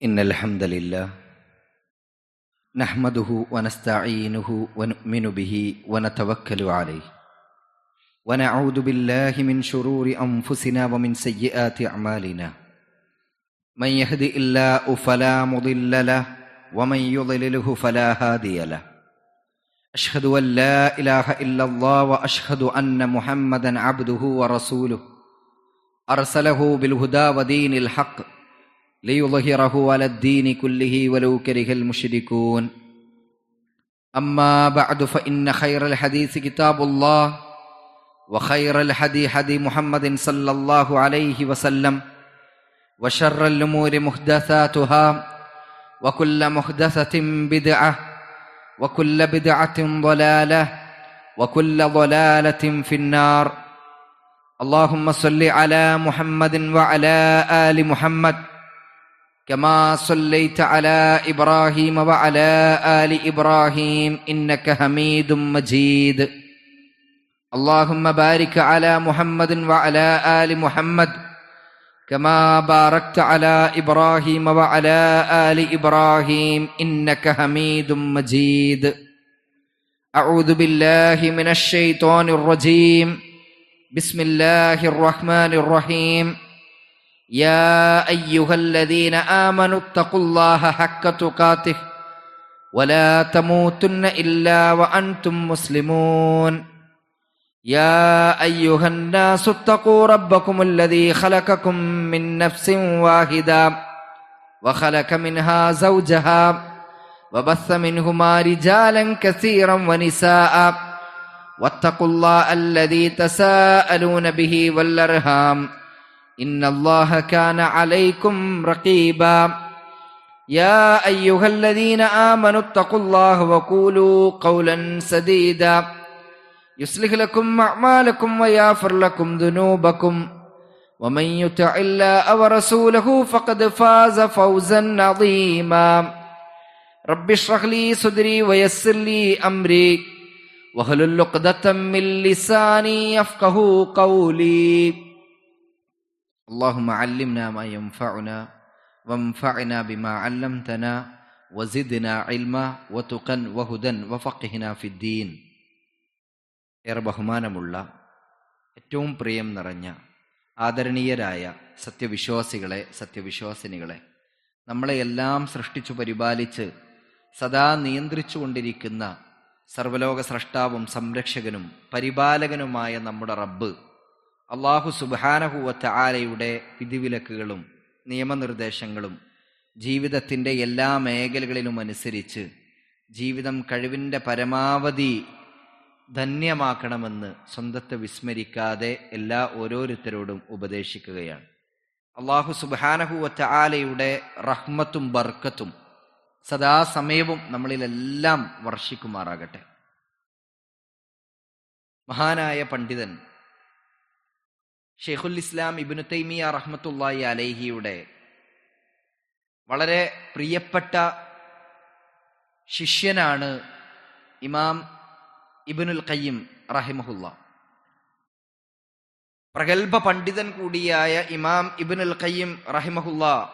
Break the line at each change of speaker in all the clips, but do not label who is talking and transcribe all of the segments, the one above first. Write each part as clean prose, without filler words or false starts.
إن الحمد لله نحمده ونستعينه ونؤمن به ونتوكل عليه ونعوذ بالله من شرور أنفسنا ومن سيئات أعمالنا من يهد الله فلا مضل له ومن يضلله فلا هادي له أشهد أن لا إله إلا الله وأشهد أن محمدا عبده ورسوله أرسله بالهدى ودين الحق ليظهره على الدين كله ولو كره المشركون أما بعد فإن خير الحديث كتاب الله وخير الهدي هدي محمد صلى الله عليه وسلم وشر الأمور محدثاتها وكل محدثة بدعة وكل بدعة ضلالة وكل ضلالة في النار. اللهم صل على محمد وعلى آل محمد كما صليت على إبراهيم وعلى آل إبراهيم إنك حميد مجيد. اللهم بارك على محمد وعلى آل محمد كما باركت على إبراهيم وعلى آل إبراهيم إنك حميد مجيد. أعوذ بالله من الشيطان الرجيم. بسم الله الرحمن الرحيم. يا أيها الذين آمنوا اتقوا الله حق تقاته ولا تموتن إلا وأنتم مسلمون. يا أيها الناس اتقوا ربكم الذي خلقكم من نفس واحدة وخلق منها زوجها وبث منهما رجالا كثيرا ونساء واتقوا الله الذي تساءلون به والأرحام إن الله كان عليكم رقيبا. يا أيها الذين آمنوا اتقوا الله وقولوا قولا سديدا يصلح لكم أعمالكم ويغفر لكم ذنوبكم ومن يطع الله ورسوله فقد فاز فوزا عظيما. رب اشرح لي صدري ويسر لي أمري واحلل عقدة من لساني يفقهوا قولي. اللهم علمنا ما ينفعنا وانفعنا بما علمتنا وزدنا علما وتقا وهدى وفقهنا في الدين. ഏറെ ബഹുമാനമുള്ള ഏറ്റവും പ്രിയം നിറഞ്ഞ ആദരണീയരായ സത്യവിശ്വാസികളെ, സത്യവിശ്വാസിനികളെ, നമ്മളെയെല്ലാം സൃഷ്ടിച്ചു പരിപാലിച്ച് സദാ നിയന്ത്രിച്ചു കൊണ്ടിരിക്കുന്ന സർവലോക സ്രഷ്ടാവും സംരക്ഷകനും പരിപാലകനുമായ നമ്മുടെ റബ്ബ് അല്ലാഹു സുബ്ഹാനഹു വ തആലയുടെ വിധിവിലക്കുകളും നിയമനിർദ്ദേശങ്ങളും ജീവിതത്തിൻ്റെ എല്ലാ മേഖലകളിലും അനുസരിച്ച് ജീവിതം കഴിവിൻ്റെ പരമാവധി ധന്യമാക്കണമെന്ന് സ്വന്തത്തെ വിസ്മരിക്കാതെ എല്ലാ ഓരോരുത്തരോടും ഉപദേശിക്കുകയാണ്. അല്ലാഹു സുബ്ഹാനഹു വ തആലയുടെ റഹ്മത്തും ബർക്കത്തും സദാസമയവും നമ്മളിലെല്ലാം വർഷിക്കുമാറാകട്ടെ. മഹാനായ പണ്ഡിതൻ ഷെയ്ഖുൽ ഇസ്ലാം ഇബ്നു തൈമിയ റഹ്മത്തുള്ളാഹി അലൈഹിയുടെ വളരെ പ്രിയപ്പെട്ട ശിഷ്യനാണ് ഇമാം ഇബ്നുൽ ഖയ്യിം റഹിമഹുല്ലാഹ്. പ്രഗൽഭ പണ്ഡിതൻ കൂടിയായ ഇമാം ഇബ്നുൽ ഖയ്യിം റഹിമഹുല്ലാഹ്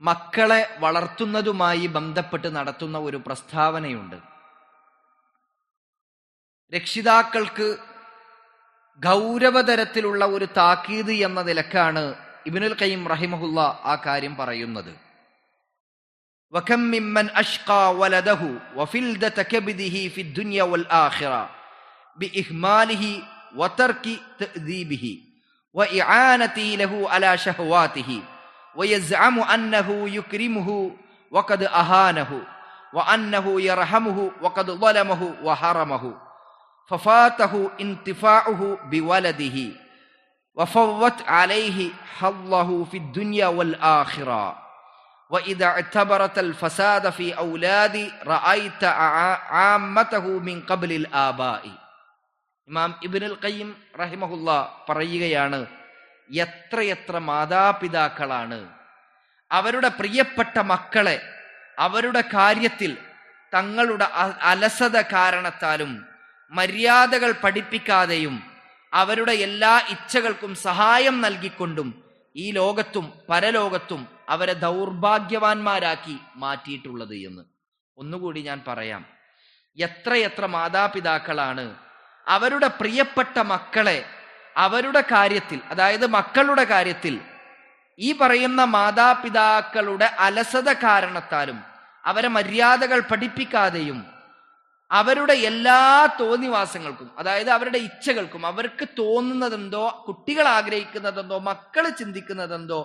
മക്കളെ വളർത്തുന്നതുമായി ബന്ധപ്പെട്ട് നടത്തുന്ന ഒരു പ്രസ്താവനയുണ്ട്. രക്ഷിതാക്കൾക്ക് ഗൗരവതരത്തിലുള്ള ഒരു താക്കീത് എന്ന നിലക്കാണ് ഇബ്നുൽ ഖയ്യിം റഹിമഹുല്ലാഹ് ആ കാര്യം പറയുന്നത്. വകം മിമ്മൻ അഷ്ഖാ വലദഹു വഫിൽദത കബദിഹി ഫിദ്ദുനിയ വൽ ആഖിറ ബിഇഹ്മാലിഹി വതർകി തഅദീബിഹി വഇആനതി ലഹു അലാ ശഹവാതിഹി വയസ്അമു അന്നഹു യുക്രിമുഹു വഖദ് അഹാനഹു വഅന്നഹു യർഹമുഹു വഖദ് ളലമഹു വഹറമഹു ഫഫാതഹു ഇന്തിഫാഉഹു ബിവലദിഹി വഫവ്വത് അലൈഹി ഹല്ലഹു ഫിദ്ദുനിയ വൽ ആഖിറ വഇദാ അഅ്തബറതൽ ഫസാദ ഫി ഔലാദി റഅയ്ത ആമ്മതഹു മിൻ ഖബ്ലിൽ ആബാഇ. ഇമാം ഇബ്നുൽ ഖയ്യിം റഹിമഹുല്ലാഹ് പറയുകയാണ്, എത്രയെത്ര മാതാപിതാക്കളാണ് അവരുടെ പ്രിയപ്പെട്ട മക്കളെ അവരുടെ കാര്യത്തിൽ തങ്ങളുടെ അലസത കാരണത്താലും മര്യാദകൾ പഠിപ്പിക്കാതെയും അവരുടെ എല്ലാ ഇച്ഛകൾക്കും സഹായം നൽകിക്കൊണ്ടും ഈ ലോകത്തും പരലോകത്തും അവരെ ദൗർഭാഗ്യവാന്മാരാക്കി മാറ്റിയിട്ടുള്ളത് എന്ന്. ഒന്നുകൂടി ഞാൻ പറയാം. എത്രയെത്ര മാതാപിതാക്കളാണ് അവരുടെ പ്രിയപ്പെട്ട മക്കളെ അവരുടെ കാര്യത്തിൽ, അതായത് മക്കളുടെ കാര്യത്തിൽ ഈ പറയുന്ന മാതാപിതാക്കളുടെ അലസത കാരണത്താലും അവരെ മര്യാദകൾ പഠിപ്പിക്കാതെയും അവരുടെ എല്ലാ തോന്നിവാസങ്ങൾക്കും, അതായത് അവരുടെ ഇച്ഛകൾക്കും, അവർക്ക് തോന്നുന്നതെന്തോ, കുട്ടികൾ ആഗ്രഹിക്കുന്നതെന്തോ, മക്കൾ ചിന്തിക്കുന്നതെന്തോ,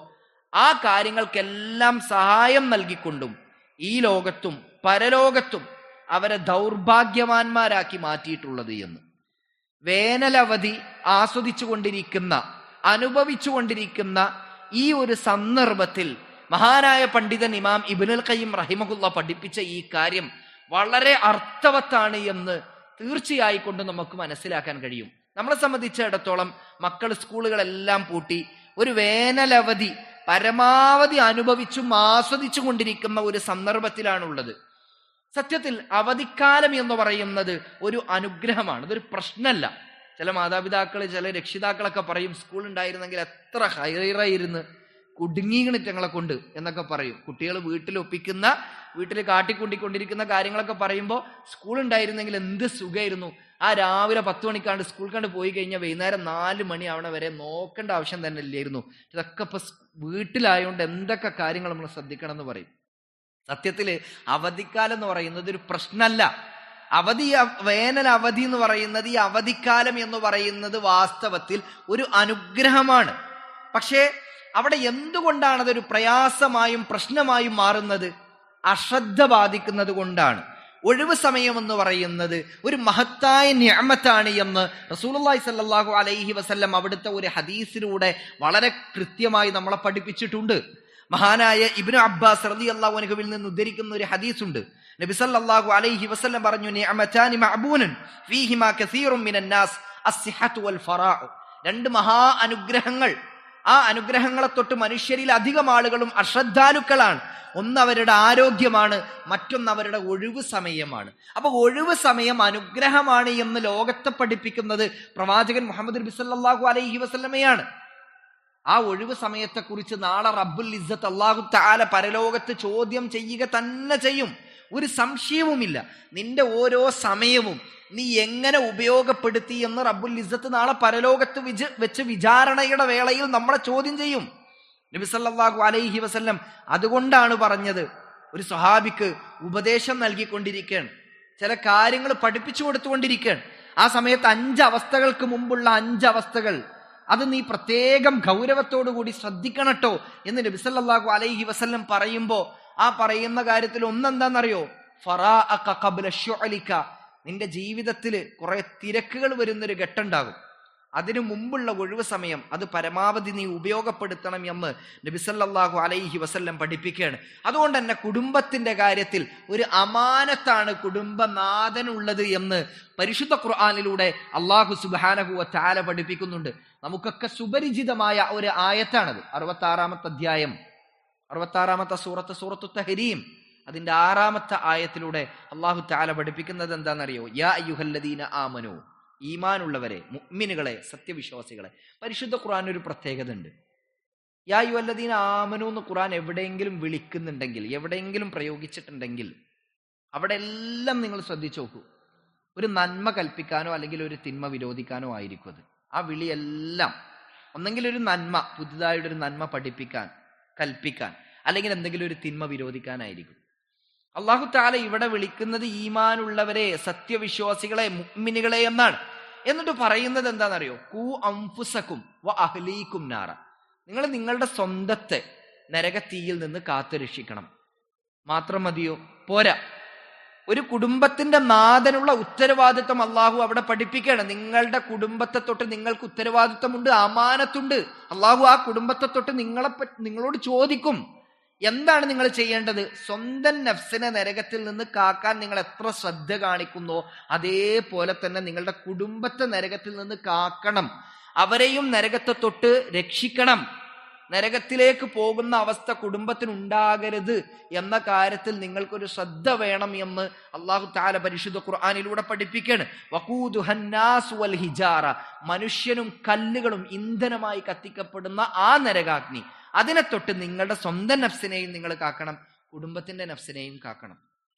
ആ കാര്യങ്ങൾക്കെല്ലാം സഹായം നൽകിക്കൊണ്ടും ഈ ലോകത്തും പരലോകത്തും അവരെ ദൗർഭാഗ്യവാന്മാരാക്കി മാറ്റിയിട്ടുള്ളത് എന്ന്. വേനലവധി ആസ്വദിച്ചു കൊണ്ടിരിക്കുന്ന, അനുഭവിച്ചു കൊണ്ടിരിക്കുന്ന ഈ ഒരു സന്ദർഭത്തിൽ മഹാനായ പണ്ഡിതൻ ഇമാം ഇബ്നുൽ ഖയ്യിം റഹിമഹുല്ല പഠിപ്പിച്ച ഈ കാര്യം വളരെ അർത്ഥവത്താണ് എന്ന് തീർച്ചയായിക്കൊണ്ട് നമുക്ക് മനസ്സിലാക്കാൻ കഴിയും. നമ്മളെ സംബന്ധിച്ചിടത്തോളം മക്കൾ സ്കൂളുകളെല്ലാം പൂട്ടി ഒരു വേനലവധി പരമാവധി അനുഭവിച്ചും ആസ്വദിച്ചു കൊണ്ടിരിക്കുന്ന ഒരു സന്ദർഭത്തിലാണുള്ളത്. സത്യത്തിൽ അവധിക്കാലം എന്ന് പറയുന്നത് ഒരു അനുഗ്രഹമാണ്, ഇതൊരു പ്രശ്നമല്ല. ചില മാതാപിതാക്കൾ, ചില രക്ഷിതാക്കളൊക്കെ പറയും, സ്കൂൾ ഉണ്ടായിരുന്നെങ്കിൽ എത്ര ഹൈറായിരുന്നു, കുടുങ്ങിയിട്ടങ്ങളെ കൊണ്ട് എന്നൊക്കെ പറയും. കുട്ടികൾ വീട്ടിൽ കാട്ടിക്കൊണ്ടിരിക്കുന്ന കാര്യങ്ങളൊക്കെ പറയുമ്പോൾ സ്കൂൾ ഉണ്ടായിരുന്നെങ്കിൽ എന്ത് സുഖമായിരുന്നു. ആ രാവിലെ 10 മണിക്കാണ്ട് സ്കൂൾ കണ്ട് പോയി കഴിഞ്ഞാൽ വൈകുന്നേരം 4 മണി ആവണ വരെ നോക്കേണ്ട ആവശ്യം തന്നെ ഇല്ലായിരുന്നു. ഇതൊക്കെ ഇപ്പൊ വീട്ടിലായതുകൊണ്ട് എന്തൊക്കെ കാര്യങ്ങൾ നമ്മൾ ശ്രദ്ധിക്കണം എന്ന് പറയും. സത്യത്തില് അവധിക്കാലം എന്ന് പറയുന്നത് ഒരു പ്രശ്നമല്ല. വേനൽ അവധി എന്ന് പറയുന്നത്, ഈ അവധിക്കാലം എന്ന് പറയുന്നത് വാസ്തവത്തിൽ ഒരു അനുഗ്രഹമാണ്. പക്ഷേ അവിടെ എന്തുകൊണ്ടാണ് അതൊരു പ്രയാസമായും പ്രശ്നമായും മാറുന്നത്? അശ്രദ്ധ ബാധിക്കുന്നത് കൊണ്ടാണ്. ഒഴിവ് സമയം എന്ന് പറയുന്നത് ഒരു മഹത്തായ നിഅമത്താണ് എന്ന് റസൂലുള്ളാഹി സ്വല്ലല്ലാഹു അലൈഹി വസല്ലം അവിടുത്തെ ഒരു ഹദീസിലൂടെ വളരെ കൃത്യമായി നമ്മളെ പഠിപ്പിച്ചിട്ടുണ്ട്. മഹാനായ ഇബ്നു അബ്ബാസ് റളിയല്ലാഹു അൻഹുവിൽ നിന്ന് ഉദ്ധരിക്കുന്ന ഒരു ഹദീസുണ്ട്. നബി സല്ലല്ലാഹു അലൈഹി വസല്ലം പറഞ്ഞു, നിഅമതാനി മഅബൂനൻ ഫീഹിമാ കസീറുൻ മിനൻ നാസ് അസ്സിഹതു വൽ ഫറാഉ. 2 മഹാ അനുഗ്രഹങ്ങൾ, ആ അനുഗ്രഹങ്ങളെ തൊട്ട് മനുഷ്യരിൽ അധികം ആളുകളും അശ്രദ്ധാലുക്കളാണ്. ഒന്ന് അവരുടെ ആരോഗ്യമാണ്, മറ്റൊന്ന് അവരുടെ ഒഴിവ് സമയമാണ്. അപ്പൊ ഒഴിവ് സമയം അനുഗ്രഹമാണ് എന്ന് ലോകത്തെ പഠിപ്പിക്കുന്നത് പ്രവാചകൻ മുഹമ്മദ് നബി സല്ലല്ലാഹു അലൈഹി വസല്ലമയാണ്. ആ ഒഴിവ് സമയത്തെക്കുറിച്ച് നാളെ റബ്ബുൽ ഇസ്സത്ത് അല്ലാഹു തആല പരലോകത്ത് ചോദ്യം ചെയ്യുക തന്നെ ചെയ്യും, ഒരു സംശയവുമില്ല. നിന്റെ ഓരോ സമയവും നീ എങ്ങനെ ഉപയോഗപ്പെടുത്തി എന്ന് റബ്ബുൽ ഇസ്സത്ത് നാളെ പരലോകത്ത് വെച്ച് വിചാരണയുടെ വേളയിൽ നമ്മളെ ചോദ്യം ചെയ്യും. നബി സല്ലല്ലാഹു അലൈഹി വസല്ലം അതുകൊണ്ടാണ് പറഞ്ഞത്, ഒരു സ്വഹാബിക്ക് ഉപദേശം നൽകിക്കൊണ്ടിരിക്കുകയാണ്, ചില കാര്യങ്ങൾ പഠിപ്പിച്ചു കൊടുത്തുകൊണ്ടിരിക്കുകയാണ്. ആ സമയത്ത് 5 അവസ്ഥകൾക്ക് മുമ്പുള്ള 5 അവസ്ഥകൾ അത് നീ പ്രത്യേകം ഗൗരവത്തോടു കൂടി ശ്രദ്ധിക്കണട്ടോ എന്ന് നബി സല്ലല്ലാഹു അലൈഹി വസല്ലം പറയുമ്പോ ആ പറയുന്ന കാര്യത്തിൽ ഒന്നെന്താണെന്നറിയോ? ഫറാഅക ഖബ്ല ശുഅലിക. നിന്റെ ജീവിതത്തിൽ കുറെ തിരക്കുകൾ വരുന്നൊരു ഘട്ടമുണ്ടാകും, അതിനു മുമ്പുള്ള ഒഴിവ് സമയം അത് പരമാവധി നീ ഉപയോഗപ്പെടുത്തണം എന്ന് നബി സല്ലല്ലാഹു അലൈഹി വസല്ലം പഠിപ്പിക്കുകയാണ്. അതുകൊണ്ട് തന്നെ കുടുംബത്തിന്റെ കാര്യത്തിൽ ഒരു അമാനത്താണ് കുടുംബനാഥനുള്ളത് എന്ന് പരിശുദ്ധ ഖുർആനിലൂടെ അല്ലാഹു സുബ്ഹാനഹു വ തആല പഠിപ്പിക്കുന്നുണ്ട്. നമുക്കൊക്കെ സുപരിചിതമായ ഒരു ആയത്താണത്. 66-ാമത്തെ അധ്യായം, 66-ാമത്തെ സൂറത്തു തഹരീം, അതിന്റെ 6-ാമത്തെ ആയത്തിലൂടെ അല്ലാഹു തആല പഠിപ്പിക്കുന്നത് എന്താണെന്നറിയോ? യാ അയ്യുഹല്ലദീന ആമനു, ഈമാനുള്ളവരെ, മുഅ്മിനുകളെ, സത്യവിശ്വാസികളെ. പരിശുദ്ധ ഖുർആൻ ഒരു പ്രത്യേകത ഉണ്ട്. യാ അയ്യുഹല്ലദീന ആമനു എന്ന് ഖുർആൻ എവിടെയെങ്കിലും വിളിക്കുന്നുണ്ടെങ്കിൽ, എവിടെയെങ്കിലും പ്രയോഗിച്ചിട്ടുണ്ടെങ്കിൽ അവിടെ എല്ലാം നിങ്ങൾ ശ്രദ്ധിച്ചു നോക്കൂ, ഒരു നന്മ കൽപ്പിക്കാനോ അല്ലെങ്കിൽ ഒരു തിന്മ വിരോധിക്കാനോ ആയിരിക്കും അത്. ആ വിളിയെല്ലാം ഒന്നെങ്കിൽ ഒരു നന്മ, പുതുതായിട്ടൊരു നന്മ പഠിപ്പിക്കാൻ, കൽപ്പിക്കാൻ, അല്ലെങ്കിൽ എന്തെങ്കിലും ഒരു തിന്മ വിരോധിക്കാനായിരിക്കും. അല്ലാഹു തആല ഇവിടെ വിളിക്കുന്നത് ഈമാനുള്ളവരെ, സത്യവിശ്വാസികളെ, മുഅ്മിനുകളെ എന്നാണ്. എന്നിട്ട് പറയുന്നത് എന്താണെന്നറിയോ? ഖൂ അൻഫുസകും വ അഹ്ലീകും നാറ. നിങ്ങൾ നിങ്ങളുടെ സ്വന്തത്തെ നരകത്തീയിൽ നിന്ന് കാത്തു രക്ഷിക്കണം. മാത്രം മതിയോ? പോരാ. ഒരു കുടുംബത്തിന്റെ നാഥനുള്ള ഉത്തരവാദിത്വം അള്ളാഹു അവിടെ പഠിപ്പിക്കുകയാണ്. നിങ്ങളുടെ കുടുംബത്തെ തൊട്ട് നിങ്ങൾക്ക് ഉത്തരവാദിത്വമുണ്ട്, അമാനത്തുണ്ട്. അള്ളാഹു ആ കുടുംബത്തെ തൊട്ട് നിങ്ങളോട് ചോദിക്കും, എന്താണ് നിങ്ങൾ ചെയ്യേണ്ടത്? സ്വന്തം നഫ്സിനെ നരകത്തിൽ നിന്ന് കാക്കാൻ നിങ്ങൾ എത്ര ശ്രദ്ധ കാണിക്കുന്നോ അതേപോലെ തന്നെ നിങ്ങളുടെ കുടുംബത്തെ നരകത്തിൽ നിന്ന് കാക്കണം, അവരെയും നരകത്തെ തൊട്ട് രക്ഷിക്കണം. നരകത്തിലേക്ക് പോകുന്ന അവസ്ഥ കുടുംബത്തിനുണ്ടാകരുത് എന്ന കാര്യത്തിൽ നിങ്ങൾക്കൊരു ശ്രദ്ധ വേണം എന്ന് അല്ലാഹു തആല പരിശുദ്ധ ഖുർആനിലൂടെ പഠിപ്പിക്കുകയാണ്. വഖൂദുഹന്നാസ് വൽ ഹിജാറ, മനുഷ്യനും കല്ലുകളും ഇന്ധനമായി കത്തിക്കപ്പെടുന്ന ആ നരകാഗ്നി, അതിനെ തൊട്ട് നിങ്ങളുടെ സ്വന്തം നഫ്സിനെയും നിങ്ങൾ കാക്കണം, കുടുംബത്തിന്റെ നഫ്സിനെയും കാക്കണം.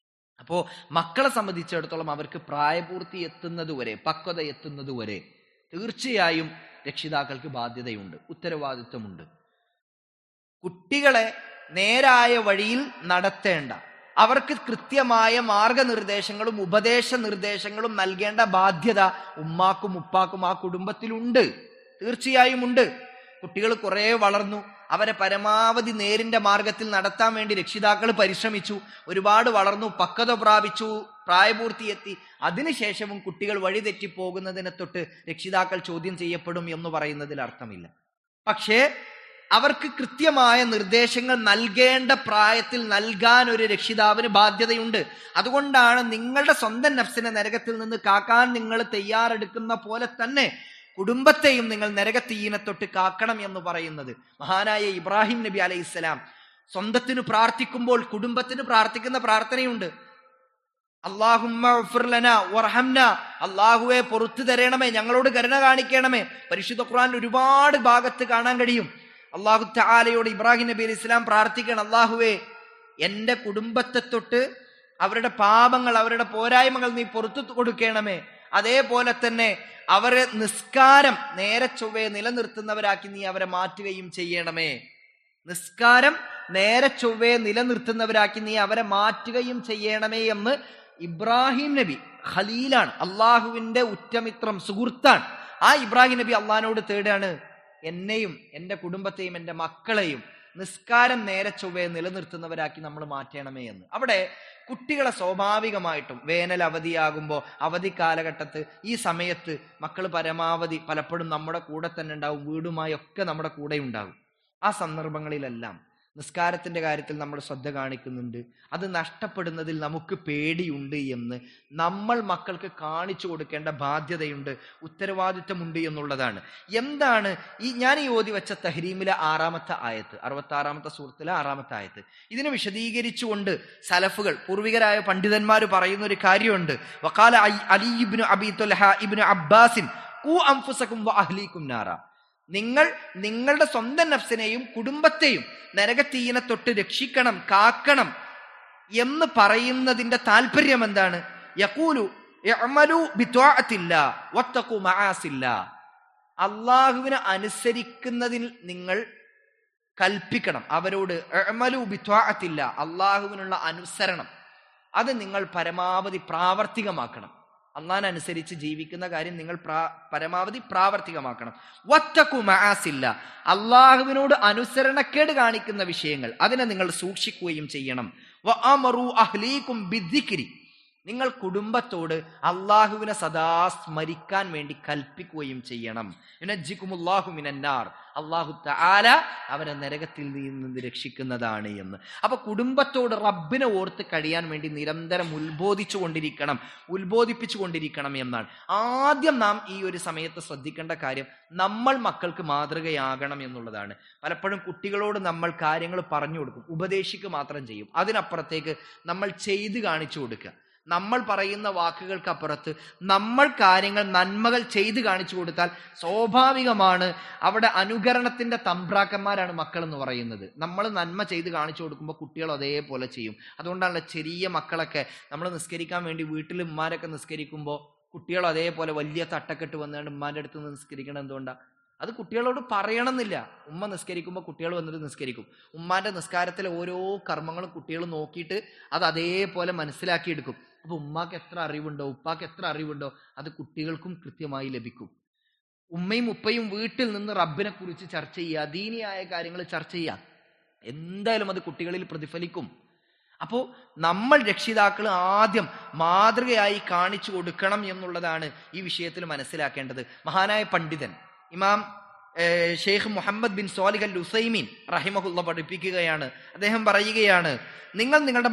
അപ്പോ മക്കളെ സംബന്ധിച്ചിടത്തോളം അവർക്ക് പ്രായപൂർത്തി എത്തുന്നതുവരെ, പക്വത എത്തുന്നതുവരെ തീർച്ചയായും രക്ഷിതാക്കൾക്ക് ബാധ്യതയുണ്ട്, ഉത്തരവാദിത്വമുണ്ട്. കുട്ടികളെ നേരായ വഴിയിൽ നടത്തേണ്ട, അവർക്ക് കൃത്യമായ മാർഗനിർദ്ദേശങ്ങളും ഉപദേശ നിർദ്ദേശങ്ങളും നൽകേണ്ട ബാധ്യത ഉമ്മാക്കും ഉപ്പാക്കും ആ കുടുംബത്തിലുണ്ട്, തീർച്ചയായും ഉണ്ട്. കുട്ടികൾ കുറെ വളർന്നു, അവരെ പരമാവധി നേരിന്റെ മാർഗത്തിൽ നടത്താൻ വേണ്ടി രക്ഷിതാക്കൾ പരിശ്രമിച്ചു, ഒരുപാട് വളർന്നു, പക്വത പ്രാപിച്ചു, പ്രായപൂർത്തിയെത്തി. അതിനുശേഷവും കുട്ടികൾ വഴിതെറ്റി പോകുന്നതിനെ തൊട്ട് രക്ഷിതാക്കൾ ചോദ്യം ചെയ്യപ്പെടും എന്ന് പറയുന്നതിൽ അർത്ഥമില്ല. പക്ഷേ അവർക്ക് കൃത്യമായ നിർദ്ദേശങ്ങൾ നൽകേണ്ട പ്രായത്തിൽ നൽകാൻ ഒരു രക്ഷിതാവിന് ബാധ്യതയുണ്ട്. അതുകൊണ്ടാണ് നിങ്ങളുടെ സ്വന്തം നഫ്സിനെ നരകത്തിൽ നിന്ന് കാക്കാൻ നിങ്ങൾ തയ്യാറെടുക്കുന്ന പോലെ തന്നെ കുടുംബത്തെയും നിങ്ങൾ നരകത്തീയിനെ തൊട്ട് കാക്കണം എന്ന് പറയുന്നത്. മഹാനായ ഇബ്രാഹിം നബി അലൈഹിസ്സലാം സ്വന്തത്തിന് പ്രാർത്ഥിക്കുമ്പോൾ കുടുംബത്തിന് പ്രാർത്ഥിക്കുന്ന പ്രാർത്ഥനയുണ്ട്. അല്ലാഹുമ്മ ഉഗ്ഫിർ ലനാ വർഹംനാ, അല്ലാഹുവേ പുറത്തു തരണമേ, ഞങ്ങളോട് കരുണ കാണിക്കണമേ. പരിശുദ്ധ ഖുർആനിൽ ഒരുപാട് ഭാഗത്ത് കാണാൻ കഴിയും. അല്ലാഹു തആലയോട് ഇബ്രാഹിം നബി അലൈഹി സ്വലാം പ്രാർത്ഥിക്കണം, അല്ലാഹുവേ എന്റെ കുടുംബത്തെ തൊട്ട് അവരുടെ പാപങ്ങൾ, അവരുടെ പോരായ്മകൾ നീ പുറത്തു കൊടുക്കണമേ. അതേപോലെ തന്നെ അവരെ നിസ്കാരം നേരെ ചൊവ്വേ നിലനിർത്തുന്നവരാക്കി നീ അവരെ മാറ്റുകയും ചെയ്യണമേ. നിസ്കാരം നേരെ ചൊവ്വേ നിലനിർത്തുന്നവരാക്കി നീ അവരെ മാറ്റുകയും ചെയ്യണമേ എന്ന് ഇബ്രാഹിം നബി, ഖലീലാണ്, അള്ളാഹുവിന്റെ ഉറ്റമിത്രം, സുഹൃത്താണ്. ആ ഇബ്രാഹിം നബി അള്ളാഹിനോട് തേടാണ്, എന്നെയും എൻ്റെ കുടുംബത്തെയും എൻ്റെ മക്കളെയും നിസ്കാരം നേരെ ചൊവ്വേ നിലനിർത്തുന്നവരാക്കി നമ്മൾ മാറ്റണമേ എന്ന്. അവിടെ കുട്ടികളെ സ്വാഭാവികമായിട്ടും വേനൽ അവധിയാകുമ്പോൾ, അവധി കാലഘട്ടത്ത് ഈ സമയത്ത് മക്കൾ പരമാവധി പലപ്പോഴും നമ്മുടെ കൂടെ തന്നെ ഉണ്ടാവും, വീടുമായി ഒക്കെ നമ്മുടെ കൂടെ ഉണ്ടാകും. ആ സന്ദർഭങ്ങളിലെല്ലാം നിസ്കാരത്തിന്റെ കാര്യത്തിൽ നമ്മൾ ശ്രദ്ധ കാണിക്കുന്നുണ്ട്. അത് നഷ്ടപ്പെടുന്നതിൽ നമുക്ക് പേടിയുണ്ട് എന്ന് നമ്മൾ മക്കൾക്ക് കാണിച്ചു കൊടുക്കേണ്ട ബാധ്യതയുണ്ട്, ഉത്തരവാദിത്വമുണ്ട് എന്നുള്ളതാണ്. എന്താണ് ഞാൻ ഈ ഓതി വെച്ച തഹ്രീമിലെ 6-ാമത്തെ ആയത്ത്, 66-ാമത്തെ സൂറത്തിലെ 6-ാമത്തെ ആയത്ത്, ഇതിനെ വിശദീകരിച്ചുകൊണ്ട് സലഫുകൾ, പൂർവികരായ പണ്ഡിതന്മാർ പറയുന്ന ഒരു കാര്യമുണ്ട്. വഖാല അലി ഇബ്നു അബീ ത്വൽഹ ഇബ്നു അബ്ബാസിൻ ഖൂ അൻഫുസകും വഅഹ്ലീകും നാറ, നിങ്ങൾ നിങ്ങളുടെ സ്വന്തം നഫ്സിനെയും കുടുംബത്തെയും നരകത്തീയിനെ തൊട്ട് രക്ഷിക്കണം, കാക്കണം എന്ന് പറയുന്നതിന്റെ താല്പര്യം എന്താണ്? യഖൂലു ഇഅ്മലു ബിത്വാഅത്തില്ലാ വത്തഖു മആസില്ലാ, അല്ലാഹുവിനെ അനുസരിക്കുന്നതിൽ നിങ്ങൾ കൽപ്പിക്കണം, അവരോട് ഇഅ്മലു ബിത്വാഅത്തില്ലാ, അല്ലാഹുവിനുള്ള അനുസരണം അത് നിങ്ങൾ പരമാവധി പ്രാവർത്തികമാക്കണം. അള്ളാഹിനെ അനുസരിച്ച് ജീവിക്കുന്ന കാര്യം നിങ്ങൾ പരമാവധി പ്രാവർത്തികമാക്കണം. വത്തഖു മആസില്ല, അള്ളാഹുവിനോട് അനുസരണക്കേട് കാണിക്കുന്ന വിഷയങ്ങൾ അതിനെ നിങ്ങൾ സൂക്ഷിക്കുകയും ചെയ്യണം. വഅമറു അഹ്ലീകും ബിദ്ദിക്രി, നിങ്ങൾ കുടുംബത്തോട് അള്ളാഹുവിനെ സദാ സ്മരിക്കാൻ വേണ്ടി കൽപ്പിക്കുകയും ചെയ്യണം. യുനജ്ജികുമുല്ലാഹു മിനന്നാർ, അള്ളാഹു തആല അവരെ നരകത്തിൽ നിന്ന് രക്ഷിക്കുന്നതാണ് എന്ന്. അപ്പൊ കുടുംബത്തോട് റബ്ബിനെ ഓർത്ത് കഴിയാൻ വേണ്ടി നിരന്തരം ഉത്ബോധിപ്പിച്ചു കൊണ്ടിരിക്കണം എന്നാണ്. ആദ്യം നാം ഈ ഒരു സമയത്ത് ശ്രദ്ധിക്കേണ്ട കാര്യം നമ്മൾ മക്കൾക്ക് മാതൃകയാകണം എന്നുള്ളതാണ്. പലപ്പോഴും കുട്ടികളോട് നമ്മൾ കാര്യങ്ങൾ പറഞ്ഞു കൊടുക്കും, ഉപദേശിക്കുക മാത്രം ചെയ്യും, അതിനപ്പുറത്തേക്ക് നമ്മൾ ചെയ്ത് കാണിച്ചു കൊടുക്കുക. നമ്മൾ പറയുന്ന വാക്കുകൾക്കപ്പുറത്ത് നമ്മൾ കാര്യങ്ങൾ, നന്മകൾ ചെയ്ത് കാണിച്ചു കൊടുത്താൽ സ്വാഭാവികമാണ് അവിടെ അനുകരണത്തിന്റെ തമ്പ്രാക്കന്മാരാണ് മക്കൾ എന്ന് പറയുന്നത്. നമ്മൾ നന്മ ചെയ്ത് കാണിച്ചു കൊടുക്കുമ്പോൾ കുട്ടികൾ അതേപോലെ ചെയ്യും. അതുകൊണ്ടാണല്ലോ ചെറിയ മക്കളൊക്കെ നമ്മൾ നിസ്കരിക്കാൻ വേണ്ടി വീട്ടിൽ ഉമ്മാരൊക്കെ നിസ്കരിക്കുമ്പോൾ കുട്ടികൾ അതേപോലെ വലിയ തട്ടക്കെട്ട് വന്നുകൊണ്ട് ഉമ്മാന്റെ അടുത്ത് നിന്ന് നിസ്കരിക്കണം. എന്തുകൊണ്ടാണ്? അത് കുട്ടികളോട് പറയണമെന്നില്ല. ഉമ്മ നിസ്കരിക്കുമ്പോൾ കുട്ടികൾ വന്നിട്ട് നിസ്കരിക്കും. ഉമ്മാന്റെ നിസ്കാരത്തിലെ ഓരോ കർമ്മങ്ങളും കുട്ടികൾ നോക്കിയിട്ട് അത് അതേപോലെ മനസ്സിലാക്കിയെടുക്കും. അപ്പൊ ഉമ്മാക്ക് എത്ര അറിവുണ്ടോ, ഉപ്പാക്ക് എത്ര അറിവുണ്ടോ, അത് കുട്ടികൾക്കും കൃത്യമായി ലഭിക്കും. ഉമ്മയും ഉപ്പയും വീട്ടിൽ നിന്ന് റബ്ബിനെ കുറിച്ച് ചർച്ച ചെയ്യുക, ദീനിയായ കാര്യങ്ങൾ ചർച്ച ചെയ്യുക, എന്തായാലും അത് കുട്ടികളിൽ പ്രതിഫലിക്കും. അപ്പോ നമ്മൾ രക്ഷിതാക്കൾ ആദ്യം മാതൃകയായി കാണിച്ചു കൊടുക്കണം എന്നുള്ളതാണ് ഈ വിഷയത്തിൽ മനസ്സിലാക്കേണ്ടത്. മഹാനായ പണ്ഡിതൻ ഇമാം ഷെയ്ഖ് മുഹമ്മദ് ബിൻ സ്വാലിഹ് അൽ ഉസൈമീൻ റഹിമഹുല്ല പഠിപ്പിക്കുകയാണ്. അദ്ദേഹം പറയുകയാണ്, നിങ്ങൾ നിങ്ങളുടെ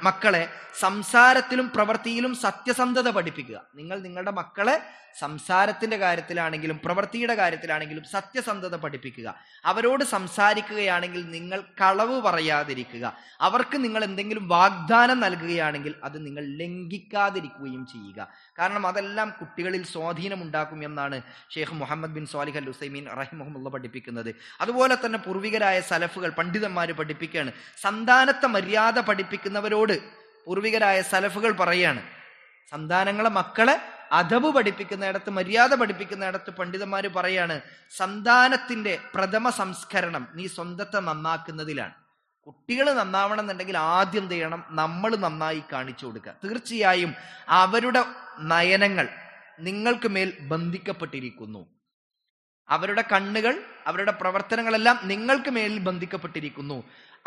മക്കളെ സംസാരത്തിലും പ്രവൃത്തിയിലും സത്യസന്ധത പഠിപ്പിക്കുക. നിങ്ങൾ നിങ്ങളുടെ മക്കളെ സംസാരത്തിന്റെ കാര്യത്തിലാണെങ്കിലും പ്രവൃത്തിയുടെ കാര്യത്തിലാണെങ്കിലും സത്യസന്ധത പഠിപ്പിക്കുക. അവരോട് സംസാരിക്കുകയാണെങ്കിൽ നിങ്ങൾ കളവ് പറയാതിരിക്കുക. അവർക്ക് നിങ്ങൾ എന്തെങ്കിലും വാഗ്ദാനം നൽകുകയാണെങ്കിൽ അത് നിങ്ങൾ ലംഘിക്കാതിരിക്കുകയും ചെയ്യുക. കാരണം അതെല്ലാം കുട്ടികളിൽ സ്വാധീനം ഉണ്ടാക്കും എന്നാണ് ഷെയ്ഖ് മുഹമ്മദ് ബിൻ സ്വാലിഹ് അൽ ഉസൈമീൻ റഹിമഹുല്ല പഠിപ്പിക്കുന്നത്. അതുപോലെ തന്നെ പൂർവികരായ സലഫുകൾ പണ്ഡിതന്മാര് പഠിപ്പിക്കുകയാണ്, സന്താനത്തെ മര്യാദ പഠിപ്പിക്കുന്നവരോട് പൂർവികരായ സലഫുകൾ പറയാണ്, മക്കളെ അദബ് പഠിപ്പിക്കുന്നിടത്ത്, മര്യാദ പഠിപ്പിക്കുന്നിടത്ത് പണ്ഡിതന്മാര് പറയാണ്, സന്താനത്തിന്റെ പ്രഥമ സംസ്കരണം നീ സ്വന്തത്തെ നന്നാക്കുന്നതിലാണ്. കുട്ടികൾ നന്നാവണം എന്നുണ്ടെങ്കിൽ ആദ്യം ചെയ്യണം നമ്മൾ നന്നായി കാണിച്ചു കൊടുക്കുക. തീർച്ചയായും അവരുടെ നയനങ്ങൾ നിങ്ങൾക്ക് മേൽ ബന്ധിക്കപ്പെട്ടിരിക്കുന്നു. അവരുടെ കണ്ണുകൾ, അവരുടെ പ്രവർത്തനങ്ങളെല്ലാം നിങ്ങൾക്ക് മേലിൽ ബന്ധിക്കപ്പെട്ടിരിക്കുന്നു.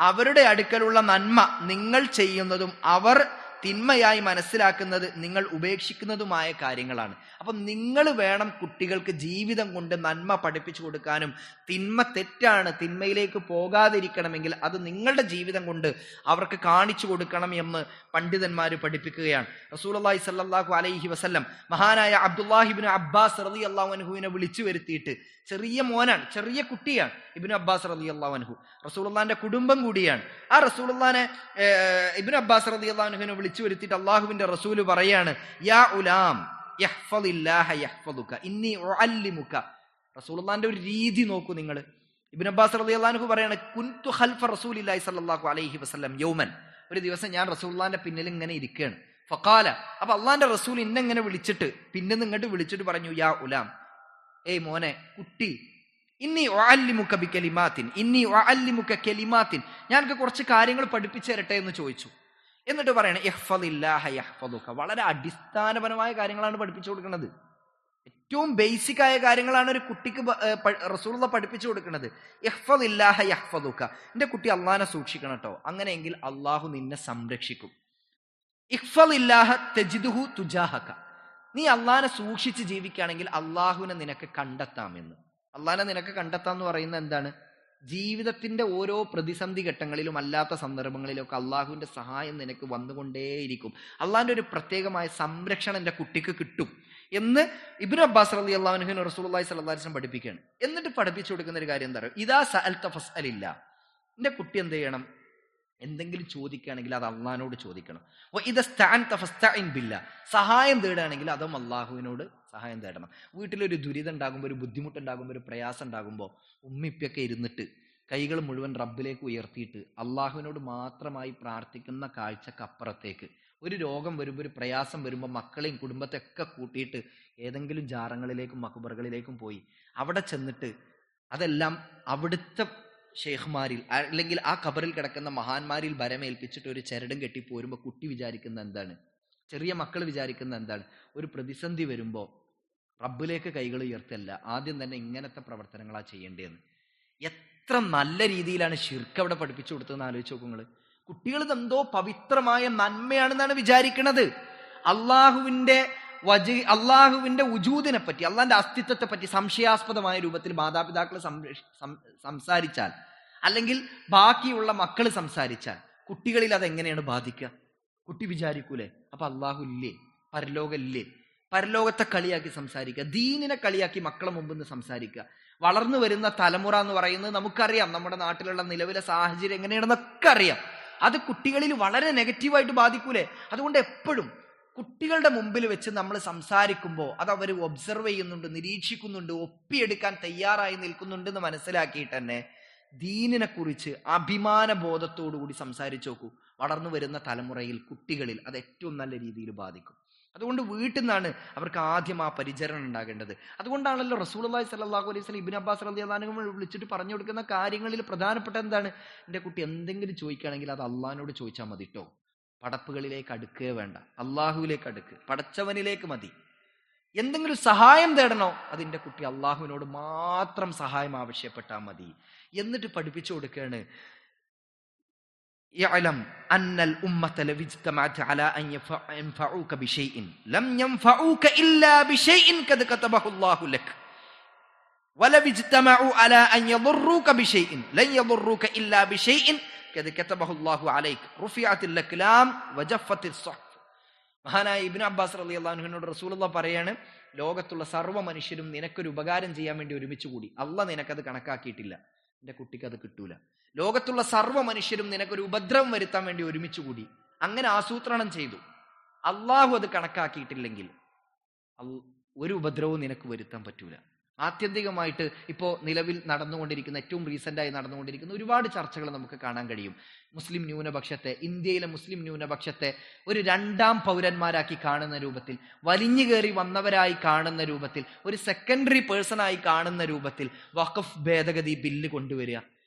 അവരുടെ അടുക്കലുള്ള നന്മ നിങ്ങൾ ചെയ്യുന്നതും അവർ തിന്മയായി മനസ്സിലാക്കുന്നത് നിങ്ങൾ ഉപേക്ഷിക്കുന്നതുമായ കാര്യങ്ങളാണ്. അപ്പൊ നിങ്ങൾ വേണം കുട്ടികൾക്ക് ജീവിതം കൊണ്ട് നന്മ പഠിപ്പിച്ചു കൊടുക്കാനും. തിന്മ തെറ്റാണ്, തിന്മയിലേക്ക് പോകാതിരിക്കണമെങ്കിൽ അത് നിങ്ങളുടെ ജീവിതം കൊണ്ട് അവർക്ക് കാണിച്ചു കൊടുക്കണം എന്ന് പണ്ഡിതന്മാര് പഠിപ്പിക്കുകയാണ്. റസൂലുള്ളാഹി സ്വല്ലല്ലാഹു അലൈഹി വസല്ലം മഹാനായ അബ്ദുല്ലാഹി ഇബ്നു അബ്ബാസ് റളിയല്ലാഹു അൻഹുവിനെ വിളിച്ചു വരുത്തിയിട്ട്, ചെറിയ മോനാണ്, ചെറിയ കുട്ടിയാണ് ഇബ്നു അബ്ബാസ് റളിയല്ലാഹു അൻഹു, റസൂലുള്ളാഹിന്റെ കുടുംബം കൂടിയാണ്. ആ റസൂലുള്ളാഹിനെ ഇബ്നു അബ്ബാസ് റളിയല്ലാഹു അൻഹുവിനെ വിളിച്ചു വരുത്തിയിട്ട് അള്ളാഹുവിന്റെ റസൂല് പറയാണ്, യാ ഉലാം യഹ്ഫളില്ലാഹ യഹ്ഫളുക ഇന്നി ഉഅല്ലിമുക. റസൂലുള്ളാഹിന്റെ ഒരു രീതി നോക്കൂ നിങ്ങൾ. ഇബ്നു അബ്ബാസ് റളിയല്ലാഹു അൻഹു പറയാണ്, കുൻതു ഖൽഫ റസൂലില്ലാഹി സ്വല്ലല്ലാഹു അലൈഹി വസല്ലം യൗമൻ. ഒരു ദിവസം ഞാൻ റസൂലുള്ളാഹിന്റെ പിന്നിൽ ഇങ്ങനെ ഇരിക്കുകയാണ്. ഫഖാല, അപ്പൊ അള്ളാഹിന്റെ റസൂൽ ഇന്നെങ്ങനെ വിളിച്ചിട്ട് പിന്നെ ഇങ്ങോട്ട് വിളിച്ചിട്ട് പറഞ്ഞു, യാ ഉലാം, ഏയ് മോനെ, കുട്ടി, ഇന്നി ഉഅല്ലിമുക ബികലിമാത്തിൻ, ഇന്നി ഉഅല്ലിമുക കലിമാത്തിൻ, ഞാൻ കുറച്ച് കാര്യങ്ങൾ പഠിപ്പിച്ചു തരട്ടെ എന്ന് ചോദിച്ചു. എന്നിട്ട് പറയണേ, ഇഹ്ഫളില്ലാഹ യഹ്ഫളുക. വളരെ അടിസ്ഥാനപരമായ കാര്യങ്ങളാണ് പഠിപ്പിച്ചു കൊടുക്കുന്നത്. ഏറ്റവും ബേസിക് ആയ കാര്യങ്ങളാണ് ഒരു കുട്ടിക്ക് റസൂലുള്ളാഹി പഠിപ്പിച്ചു കൊടുക്കുന്നത്. ഇഹ്ഫളില്ലാഹ യഹ്ഫളുക, എന്റെ കുട്ടി അള്ളാഹിനെ സൂക്ഷിക്കണം കേട്ടോ, അങ്ങനെയെങ്കിൽ അള്ളാഹു നിന്നെ സംരക്ഷിക്കും. ഇഹ്ഫളില്ലാഹ തജിദുഹു തുജാഹക, നീ അള്ളാഹിനെ സൂക്ഷിച്ച് ജീവിക്കുകയാണെങ്കിൽ അള്ളാഹുവിനെ നിനക്ക് കണ്ടെത്താമെന്ന്. അള്ളാഹിനെ നിനക്ക് കണ്ടെത്താം എന്ന് പറയുന്നത് എന്താണ്? ജീവിതത്തിന്റെ ഓരോ പ്രതിസന്ധി ഘട്ടങ്ങളിലും അല്ലാത്ത സന്ദർഭങ്ങളിലൊക്കെ അള്ളാഹുവിന്റെ സഹായം നിനക്ക് വന്നുകൊണ്ടേയിരിക്കും. അള്ളാഹിന്റെ ഒരു പ്രത്യേകമായ സംരക്ഷണം എന്റെ കുട്ടിക്ക് കിട്ടും എന്ന് ഇബ്നു അബ്ബാസ് റളിയല്ലാഹു അൻഹു റസൂലുള്ളാഹി സ്വല്ലല്ലാഹു അലൈഹി വസല്ലം പഠിപ്പിക്കുകയാണ്. എന്നിട്ട് പഠിപ്പിച്ചു കൊടുക്കുന്ന ഒരു കാര്യം എന്താ പറയുക, ഇദാ സഅൽത ഫസ്അലില്ലാ, എന്റെ കുട്ടി എന്ത് ചെയ്യണം? എന്തെങ്കിലും ചോദിക്കുകയാണെങ്കിൽ അത് അള്ളാഹിനോട് ചോദിക്കണം. സഹായം തേടുകയാണെങ്കിൽ അതും അള്ളാഹുവിനോട് സഹായം തേടണം. വീട്ടിലൊരു ദുരിതം ഉണ്ടാകുമ്പോൾ, ഒരു ബുദ്ധിമുട്ടുണ്ടാകുമ്പോൾ, ഒരു പ്രയാസം ഉണ്ടാകുമ്പോൾ ഉമ്മിപ്പൊക്കെ ഇരുന്നിട്ട് കൈകൾ മുഴുവൻ റബ്ബിലേക്ക് ഉയർത്തിയിട്ട് അള്ളാഹുവിനോട് മാത്രമായി പ്രാർത്ഥിക്കുന്ന കാഴ്ചക്കപ്പുറത്തേക്ക് ഒരു രോഗം വരുമ്പോൾ, ഒരു പ്രയാസം വരുമ്പോൾ മക്കളെയും കുടുംബത്തെയൊക്കെ കൂട്ടിയിട്ട് ഏതെങ്കിലും ജാറങ്ങളിലേക്കും മഖബറുകളിലേക്കും പോയി അവിടെ ചെന്നിട്ട് അതെല്ലാം അവിടുത്തെ ഷെയ്ഖ്മാരിൽ അല്ലെങ്കിൽ ആ ഖബറിൽ കിടക്കുന്ന മഹാന്മാരിൽ ഭരമേൽപ്പിച്ചിട്ട് ഒരു ചരടും കെട്ടി പോരുമ്പോൾ കുട്ടി വിചാരിക്കുന്ന എന്താണ്? ചെറിയ മക്കൾ വിചാരിക്കുന്ന എന്താണ്? ഒരു പ്രതിസന്ധി വരുമ്പോൾ റബ്ബിലേക്ക് കൈകൾ ഉയർത്തല്ല, ആദ്യം തന്നെ ഇങ്ങനത്തെ പ്രവർത്തനങ്ങളാ ചെയ്യേണ്ടതെന്ന്. എത്ര നല്ല രീതിയിലാണ് ശിർക്ക് അവിടെ പഠിപ്പിച്ചു കൊടുത്തതെന്ന് ആലോചിച്ച് നോക്കുങ്ങൾ. കുട്ടികൾ എന്തോ പവിത്രമായ നന്മയാണെന്നാണ് വിചാരിക്കുന്നത്. അള്ളാഹുവിന്റെ ഉജൂദിനെ പറ്റി, അള്ളാഹിന്റെ അസ്തിത്വത്തെ പറ്റി സംശയാസ്പദമായ രൂപത്തിൽ മാതാപിതാക്കൾ സംസാരിച്ചാൽ, അല്ലെങ്കിൽ ബാക്കിയുള്ള മക്കൾ സംസാരിച്ചാൽ കുട്ടികളിൽ അതെങ്ങനെയാണ് ബാധിക്കുക? കുട്ടി വിചാരിക്കൂലേ, അപ്പൊ അള്ളാഹു ഇല്ലേ, പരലോകം ഇല്ലേ? പരലോകത്തെ കളിയാക്കി സംസാരിക്കുക, ദീനിനെ കളിയാക്കി മക്കളെ മുമ്പിൽ നിന്ന് സംസാരിക്കുക. വളർന്നു വരുന്ന തലമുറ എന്ന് പറയുന്നത് നമുക്കറിയാം, നമ്മുടെ നാട്ടിലുള്ള നിലവിലെ സാഹചര്യം എങ്ങനെയാണെന്നൊക്കെ അറിയാം. അത് കുട്ടികളിൽ വളരെ നെഗറ്റീവായിട്ട് ബാധിക്കൂലേ? അതുകൊണ്ട് എപ്പോഴും കുട്ടികളുടെ മുമ്പിൽ വെച്ച് നമ്മൾ സംസാരിക്കുമ്പോൾ അത് അവർ ഒബ്സർവ് ചെയ്യുന്നുണ്ട്, നിരീക്ഷിക്കുന്നുണ്ട്, ഒപ്പിയെടുക്കാൻ തയ്യാറായി നിൽക്കുന്നുണ്ട് എന്ന് മനസ്സിലാക്കിയിട്ട് തന്നെ ദീനിനെ കുറിച്ച് അഭിമാന ബോധത്തോടുകൂടി സംസാരിച്ചു നോക്കൂ. വളർന്നു വരുന്ന തലമുറയിൽ, കുട്ടികളിൽ അത് ഏറ്റവും നല്ല രീതിയിൽ ബാധിക്കും. അതുകൊണ്ട് വീട്ടിൽ നിന്നാണ് അവർക്ക് ആദ്യം ആ പരിചരണം ഉണ്ടാകേണ്ടത്. അതുകൊണ്ടാണല്ലോ റസൂലുള്ളാഹി സ്വല്ലല്ലാഹു അലൈഹി വസല്ലം ഇബ്നു അബ്ബാസ് റളിയല്ലാഹു അൻഹു വിളിച്ചിട്ട് പറഞ്ഞു കൊടുക്കുന്ന കാര്യങ്ങളിൽ പ്രധാനപ്പെട്ട എന്താണ്? എൻ്റെ കുട്ടി എന്തെങ്കിലും ചോദിക്കുകയാണെങ്കിൽ അത് അള്ളാഹിനോട് ചോദിച്ചാൽ മതി കേട്ടോ. പടപ്പുകളിലേക്ക് അടുക്കുക വേണ്ട, അള്ളാഹുവിലേക്ക് അടുക്ക്, പടച്ചവനിലേക്ക് മതി. എന്തെങ്കിലും സഹായം തേടണോ, അതിൻ്റെ കുട്ടി അള്ളാഹുവിനോട് മാത്രം സഹായം ആവശ്യപ്പെട്ടാൽ മതി. എന്നിട്ട് പഠിപ്പിച്ചു കൊടുക്കുകയാണ്, ഇഅ്ലം അന്നൽ ഉമ്മത ലൗ ഇജ്തമഅത് അലാ അൻ യൻഫഉക ബിശൈഇൻ ലം യൻഫഉക ഇല്ലാ ബിശൈഇൻ ഖദ് കതബഹു അല്ലാഹു ലക്. വലവിജ്തമഉ അലാ അൻ യദുറൂക ബിശൈഇൻ ലൻ യദുറൂക ഇല്ലാ ബിശൈഇൻ ഖദ് കതബഹു അല്ലാഹു അലൈക റുഫിഅത്തിൽ അക്ലാം വജഫത്തിസ് സുഹഫ്. മഹാനായ ഇബ്നു അബ്ബാസ് റളിയല്ലാഹു അൻഹുവിനോട് റസൂലുള്ളാഹി പറയാണ്, ലോകത്തുള്ള സർവ്വ മനുഷ്യരും നിനക്കൊരു ഉപകാരം ചെയ്യാൻ വേണ്ടി ഒരുമിച്ച് കൂടി. അള്ളാഹ് നിനക്കത് കണക്കാക്കിയിട്ടില്ല, എന്റെ കുട്ടിക്ക് അത് കിട്ടൂല. ലോകത്തുള്ള സർവ്വ മനുഷ്യരും നിനക്കൊരു ഉപദ്രവം വരുത്താൻ വേണ്ടി ഒരുമിച്ച് കൂടി, അങ്ങനെ ആസൂത്രണം ചെയ്തു. അള്ളാഹു അത് കണക്കാക്കിയിട്ടില്ലെങ്കിൽ ഒരു ഉപദ്രവവും നിനക്ക് വരുത്താൻ പറ്റൂല. ആത്യന്തികമായിട്ട് ഇപ്പോൾ നിലവിൽ നടന്നുകൊണ്ടിരിക്കുന്ന, ഏറ്റവും റീസെൻ്റായി നടന്നുകൊണ്ടിരിക്കുന്ന ഒരുപാട് ചർച്ചകൾ നമുക്ക് കാണാൻ കഴിയും. മുസ്ലിം ന്യൂനപക്ഷത്തെ, ഇന്ത്യയിലെ മുസ്ലിം ന്യൂനപക്ഷത്തെ ഒരു രണ്ടാം പൗരന്മാരാക്കി കാണുന്ന രൂപത്തിൽ, വലിഞ്ഞു കയറി വന്നവരായി കാണുന്ന രൂപത്തിൽ, ഒരു സെക്കൻഡറി പേഴ്സണായി കാണുന്ന രൂപത്തിൽ വഖഫ് ഭേദഗതി ബില്ല് കൊണ്ടുവരിക.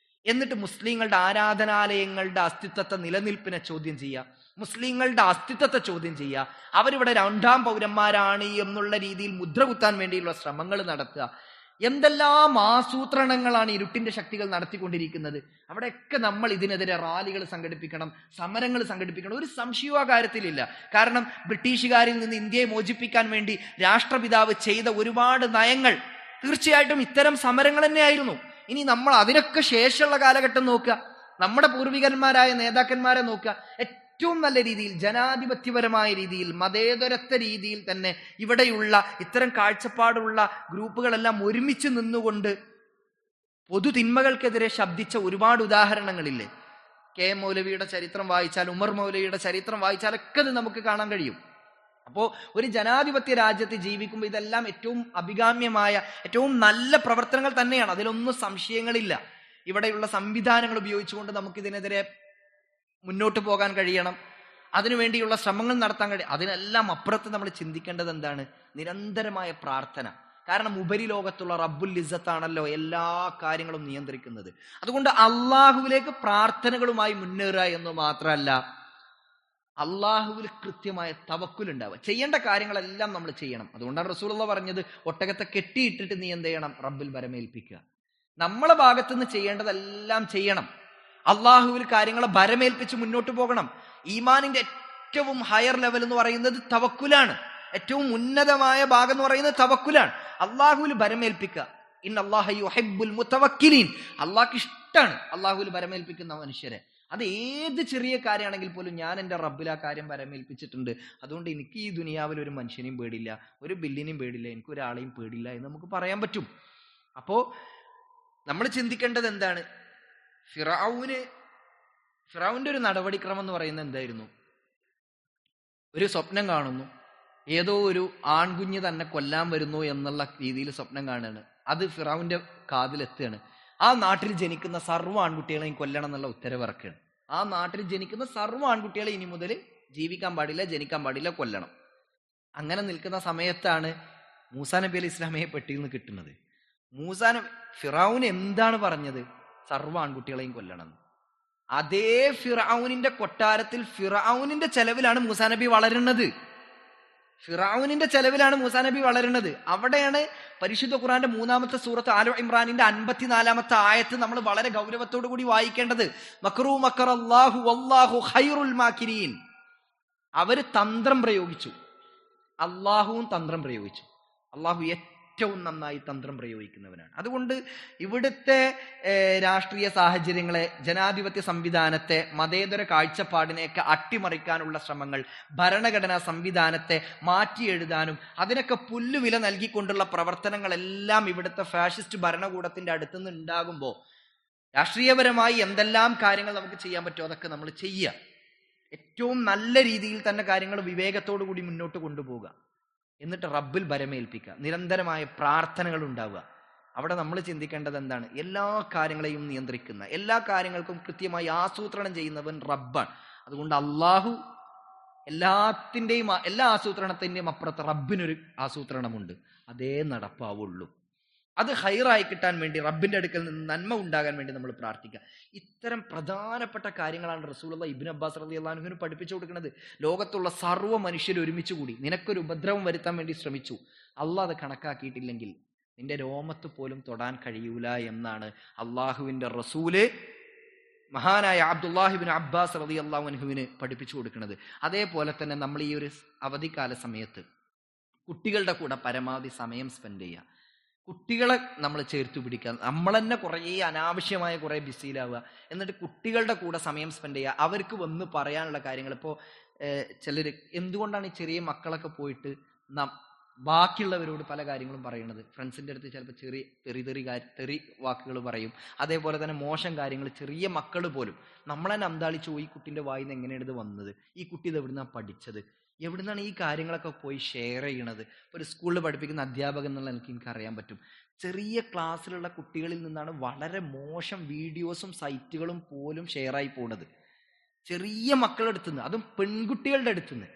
എന്നിട്ട് മുസ്ലിങ്ങളുടെ ആരാധനാലയങ്ങളുടെ അസ്തിത്വത്തെ, നിലനിൽപ്പിനെ ചോദ്യം ചെയ്യുക, മുസ്ലിങ്ങളുടെ അസ്തിത്വത്തെ ചോദ്യം ചെയ്യുക, അവരിവിടെ രണ്ടാം പൗരന്മാരാണ് എന്നുള്ള രീതിയിൽ മുദ്ര കുത്താൻ വേണ്ടിയുള്ള ശ്രമങ്ങൾ നടത്തുക. എന്തെല്ലാം ആസൂത്രണങ്ങളാണ് ഇരുട്ടിന്റെ ശക്തികൾ നടത്തിക്കൊണ്ടിരിക്കുന്നത്. അവിടെയൊക്കെ നമ്മൾ ഇതിനെതിരെ റാലികൾ സംഘടിപ്പിക്കണം, സമരങ്ങൾ സംഘടിപ്പിക്കണം. ഒരു സംശയവും ആ കാര്യത്തിലില്ല. കാരണം ബ്രിട്ടീഷുകാരിൽ നിന്ന് ഇന്ത്യയെ മോചിപ്പിക്കാൻ വേണ്ടി രാഷ്ട്രപിതാവ് ചെയ്ത ഒരുപാട് നയങ്ങൾ തീർച്ചയായിട്ടും ഇത്തരം സമരങ്ങൾ തന്നെയായിരുന്നു. ഇനി നമ്മൾ അതിനൊക്കെ ശേഷമുള്ള കാലഘട്ടം നോക്കുക, നമ്മുടെ പൂർവികന്മാരായ നേതാക്കന്മാരെ നോക്കുക. ഏറ്റവും നല്ല രീതിയിൽ, ജനാധിപത്യപരമായ രീതിയിൽ, മതേതരത്വ രീതിയിൽ തന്നെ ഇവിടെയുള്ള ഇത്തരം കാഴ്ചപ്പാടുള്ള ഗ്രൂപ്പുകളെല്ലാം ഒരുമിച്ച് നിന്നുകൊണ്ട് പൊതു തിന്മകൾക്കെതിരെ ശബ്ദിച്ച ഒരുപാട് ഉദാഹരണങ്ങളില്ലേ? കെ എം മൗലവിയുടെ ചരിത്രം വായിച്ചാൽ, ഉമർ മൗലവിയുടെ ചരിത്രം വായിച്ചാലൊക്കെ അത് നമുക്ക് കാണാൻ കഴിയും. അപ്പോൾ ഒരു ജനാധിപത്യ രാജ്യത്ത് ജീവിക്കുമ്പോൾ ഇതെല്ലാം ഏറ്റവും അഭികാമ്യമായ, ഏറ്റവും നല്ല പ്രവർത്തനങ്ങൾ തന്നെയാണ്, അതിലൊന്നും സംശയങ്ങളില്ല. ഇവിടെയുള്ള സംവിധാനങ്ങൾ ഉപയോഗിച്ചുകൊണ്ട് നമുക്കിതിനെതിരെ മുന്നോട്ട് പോകാൻ കഴിയണം, അതിനുവേണ്ടിയുള്ള ശ്രമങ്ങൾ നടത്താൻ കഴിയും. അതിനെല്ലാം അപ്പുറത്ത് നമ്മൾ ചിന്തിക്കേണ്ടത് എന്താണ്? നിരന്തരമായ പ്രാർത്ഥന. കാരണം ഉപരിലോകത്തുള്ള റബ്ബുൽ ഇസ്സത്താണല്ലോ എല്ലാ കാര്യങ്ങളും നിയന്ത്രിക്കുന്നത്. അതുകൊണ്ട് അള്ളാഹുവിലേക്ക് പ്രാർത്ഥനകളുമായി മുന്നേറുക എന്ന് മാത്രമല്ല, അള്ളാഹുവിൽ കൃത്യമായ തവക്കുൽ ഉണ്ടാവുക. ചെയ്യേണ്ട കാര്യങ്ങളെല്ലാം നമ്മൾ ചെയ്യണം. അതുകൊണ്ടാണ് റസൂലുള്ളാഹി പറഞ്ഞത്, ഒട്ടകത്തെ കെട്ടിയിട്ടിട്ട് നീ എന്ത് ചെയ്യണം? റബ്ബിൽ ഭരമേൽപ്പിക്കുക. നമ്മളെ ഭാഗത്തുനിന്ന് ചെയ്യേണ്ടതെല്ലാം ചെയ്യണം. അള്ളാഹുവിൽ കാര്യങ്ങളെ ഭരമേൽപ്പിച്ച് മുന്നോട്ട് പോകണം. ഈമാനിന്റെ ഏറ്റവും ഹയർ ലെവൽ എന്ന് പറയുന്നത് തവക്കുലാണ്. ഏറ്റവും ഉന്നതമായ ഭാഗം എന്ന് പറയുന്നത് തവക്കുലാണ്. അള്ളാഹുവിൽ ഭരമേൽപ്പിക്കുക. ഇന്നല്ലാഹ യുഹിബ്ബുൽ മുതവക്കിലീൻ. അള്ളാഹ്ക്ക് ഇഷ്ടമാണ് അള്ളാഹുവിൽ ഭരമേൽപ്പിക്കുന്ന മനുഷ്യരെ. അത് ഏത് ചെറിയ കാര്യമാണെങ്കിൽ പോലും ഞാൻ എൻ്റെ റബ്ബിൽ ആ കാര്യം ഭരമേൽപ്പിച്ചിട്ടുണ്ട്, അതുകൊണ്ട് എനിക്ക് ഈ ദുനിയാവിൽ ഒരു മനുഷ്യനെയും പേടില്ല, ഒരു ബില്ലിനെയും പേടില്ല, എനിക്ക് ഒരാളെയും പേടില്ല എന്ന് നമുക്ക് പറയാൻ പറ്റും. അപ്പോൾ നമ്മൾ ചിന്തിക്കേണ്ടത് എന്താണ്? ഫിറഔന്റെ ഒരു നടപടിക്രമം എന്ന് പറയുന്നത് എന്തായിരുന്നു? ഒരു സ്വപ്നം കാണുന്നു, ഏതോ ഒരു ആൺകുഞ്ഞ് തന്നെ കൊല്ലാൻ വരുന്നു എന്നുള്ള രീതിയിൽ സ്വപ്നം കാണുകയാണ്. അത് ഫിറഔന്റെ കാതിലെത്തുകയാണ്. ആ നാട്ടിൽ ജനിക്കുന്ന സർവ്വ ആൺകുട്ടികളെയും കൊല്ലണം എന്നുള്ള ഉത്തരവിറക്കുകയാണ്. ആ നാട്ടിൽ ജനിക്കുന്ന സർവ്വ ആൺകുട്ടികളെ ഇനി മുതൽ ജീവിക്കാൻ പാടില്ല, ജനിക്കാൻ പാടില്ല, കൊല്ലണം. അങ്ങനെ നിൽക്കുന്ന സമയത്താണ് മൂസാ നബി അലൈഹി ഇസ്ലാമയെ പെട്ടിയിൽ നിന്ന് കിട്ടുന്നത്. ഫിറഔൻ എന്താണ് പറഞ്ഞത്? സർവ്വ ആൺകുട്ടികളെയും കൊല്ലണം. അതേ ഫിറഔനിന്റെ കൊട്ടാരത്തിൽ ഫിറഔനിന്റെ ചെലവിലാണ് മൂസാ നബി വളരുന്നത്. ഫിറഔനിന്റെ ചെലവിലാണ് മൂസാ നബി വളരുന്നത്. അവിടെയാണ് പരിശുദ്ധ ഖുർആന്റെ 3-ാമത്തെ സൂറത്ത് ആല ഇമ്രാനിന്റെ 54-ാമത്തെ ആയത്ത് നമ്മൾ വളരെ ഗൗരവത്തോടു കൂടി വായിക്കേണ്ടത്. മക്റൂ മക്കറല്ലാഹു വല്ലാഹു ഖൈറുൽ മാകിരീൻ. അവര് തന്ത്രം പ്രയോഗിച്ചു, അള്ളാഹുവും തന്ത്രം പ്രയോഗിച്ചു. അള്ളാഹു ഏറ്റവും നന്നായി തന്ത്രം പ്രയോഗിക്കുന്നവനാണ്. അതുകൊണ്ട് ഇവിടുത്തെ രാഷ്ട്രീയ സാഹചര്യങ്ങളെ, ജനാധിപത്യ സംവിധാനത്തെ, മതേതര കാഴ്ചപ്പാടിനെയൊക്കെ അട്ടിമറിക്കാനുള്ള ശ്രമങ്ങൾ, ഭരണഘടനാ സംവിധാനത്തെ മാറ്റി എഴുതാനും അതിനൊക്കെ പുല്ലുവില നൽകിക്കൊണ്ടുള്ള പ്രവർത്തനങ്ങളെല്ലാം ഇവിടുത്തെ ഫാഷിസ്റ്റ് ഭരണകൂടത്തിന്റെ അടുത്തുനിന്ന് ഉണ്ടാകുമ്പോൾ രാഷ്ട്രീയപരമായി എന്തെല്ലാം കാര്യങ്ങൾ നമുക്ക് ചെയ്യാൻ പറ്റുമോ അതൊക്കെ നമ്മൾ ചെയ്യുക. ഏറ്റവും നല്ല രീതിയിൽ തന്നെ കാര്യങ്ങൾ വിവേകത്തോടു കൂടി മുന്നോട്ട് കൊണ്ടുപോവുക. എന്നിട്ട് റബ്ബിൽ ഭരമേൽപ്പിക്കുക. നിരന്തരമായ പ്രാർത്ഥനകൾ ഉണ്ടാവുക. അവിടെ നമ്മൾ ചിന്തിക്കേണ്ടത് എന്താണ്? എല്ലാ കാര്യങ്ങളെയും നിയന്ത്രിക്കുന്ന, എല്ലാ കാര്യങ്ങൾക്കും കൃത്യമായി ആസൂത്രണം ചെയ്യുന്നവൻ റബ്ബാണ്. അതുകൊണ്ട് അള്ളാഹു എല്ലാ ആസൂത്രണത്തിന്റെയും അപ്പുറത്ത് റബ്ബിനൊരു ആസൂത്രണമുണ്ട്. അതേ നടപ്പാവുള്ളൂ. അത് ഹൈറായി കിട്ടാൻ വേണ്ടി, റബ്ബിന്റെ അടുക്കൽ നിന്ന് നന്മ ഉണ്ടാകാൻ വേണ്ടി നമ്മൾ പ്രാർത്ഥിക്കുക. ഇത്തരം പ്രധാനപ്പെട്ട കാര്യങ്ങളാണ് റസൂലുള്ളാഹി ഇബ്നു അബ്ബാസ് റളിയല്ലാഹു അൻഹുവിന് പഠിപ്പിച്ചു കൊടുക്കുന്നത്. ലോകത്തുള്ള സർവ്വ മനുഷ്യരും ഒരുമിച്ച് കൂടി നിനക്കൊരു ഉപദ്രവം വരുത്താൻ വേണ്ടി ശ്രമിച്ചു. അള്ളാഹ് അത് കണക്കാക്കിയിട്ടില്ലെങ്കിൽ നിന്റെ രോമത്ത് പോലും തൊടാൻ കഴിയൂല എന്നാണ് അള്ളാഹുവിന്റെ റസൂല് മഹാനായ അബ്ദുല്ലാഹി ഇബ്നു അബ്ബാസ് റളിയല്ലാഹു അൻഹുവിന് പഠിപ്പിച്ചു കൊടുക്കുന്നത്. അതേപോലെ തന്നെ നമ്മൾ ഈ ഒരു അവധിക്കാല സമയത്ത് കുട്ടികളുടെ കൂടെ പരമാവധി സമയം സ്പെൻഡ് ചെയ്യുക. കുട്ടികളെ നമ്മൾ ചേർത്ത് പിടിക്കുക, നമ്മൾ തന്നെ കുറേ അനാവശ്യമായ കുറേ ബിസിയിലാവുക, എന്നിട്ട് കുട്ടികളുടെ കൂടെ സമയം സ്പെൻഡ് ചെയ്യുക, അവർക്ക് വന്ന് പറയാനുള്ള കാര്യങ്ങൾ. ഇപ്പോൾ ചിലർ എന്തുകൊണ്ടാണ് ഈ ചെറിയ മക്കളൊക്കെ പോയിട്ട് ബാക്കിയുള്ളവരോട് പല കാര്യങ്ങളും പറയുന്നത്? ഫ്രണ്ട്സിൻ്റെ അടുത്ത് ചിലപ്പോൾ ചെറിയ തെറി വാക്കുകൾ പറയും, അതേപോലെ തന്നെ മോശം കാര്യങ്ങൾ. ചെറിയ മക്കൾ പോലും നമ്മളെ അന്താളിച്ചു പോയി, ഈ കുട്ടീൻ്റെ വായിൽ നിന്ന് എങ്ങനെയാണ് ഇത് വന്നത്, ഈ കുട്ടി ഇത് എവിടുന്നാണ് പഠിച്ചത്, എവിടുന്നാണ് ഈ കാര്യങ്ങളൊക്കെ പോയി ഷെയർ ചെയ്യണത്? ഒരു സ്കൂളിൽ പഠിപ്പിക്കുന്ന അധ്യാപകൻ എന്നുള്ള എനിക്ക് അറിയാൻ പറ്റും. ചെറിയ ക്ലാസ്സിലുള്ള കുട്ടികളിൽ നിന്നാണ് വളരെ മോശം വീഡിയോസും സൈറ്റുകളും പോലും ഷെയറായി പോകുന്നത്, ചെറിയ മക്കളുടെ അടുത്തുനിന്ന്, അതും പെൺകുട്ടികളുടെ അടുത്തുനിന്ന്.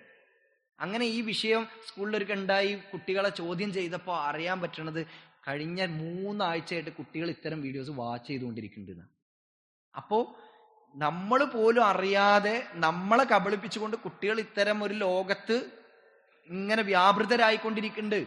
അങ്ങനെ ഈ വിഷയം സ്കൂളിലൊക്കെ ഉണ്ടായി കുട്ടികളെ ചോദ്യം ചെയ്തപ്പോൾ അറിയാൻ പറ്റണത് കഴിഞ്ഞ 3 ആഴ്ചയായിട്ട് കുട്ടികൾ ഇത്തരം വീഡിയോസ് വാച്ച് ചെയ്തുകൊണ്ടിരിക്കുന്നുണ്ട്. അപ്പോൾ നമ്മൾ പോലും അറിയാതെ നമ്മളെ കബളിപ്പിച്ചുകൊണ്ട് കുട്ടികൾ ഇത്തരം ഒരു ലോകത്ത് ഇങ്ങനെ വ്യാപൃതരായിക്കൊണ്ടിരിക്കുന്നുണ്ട്.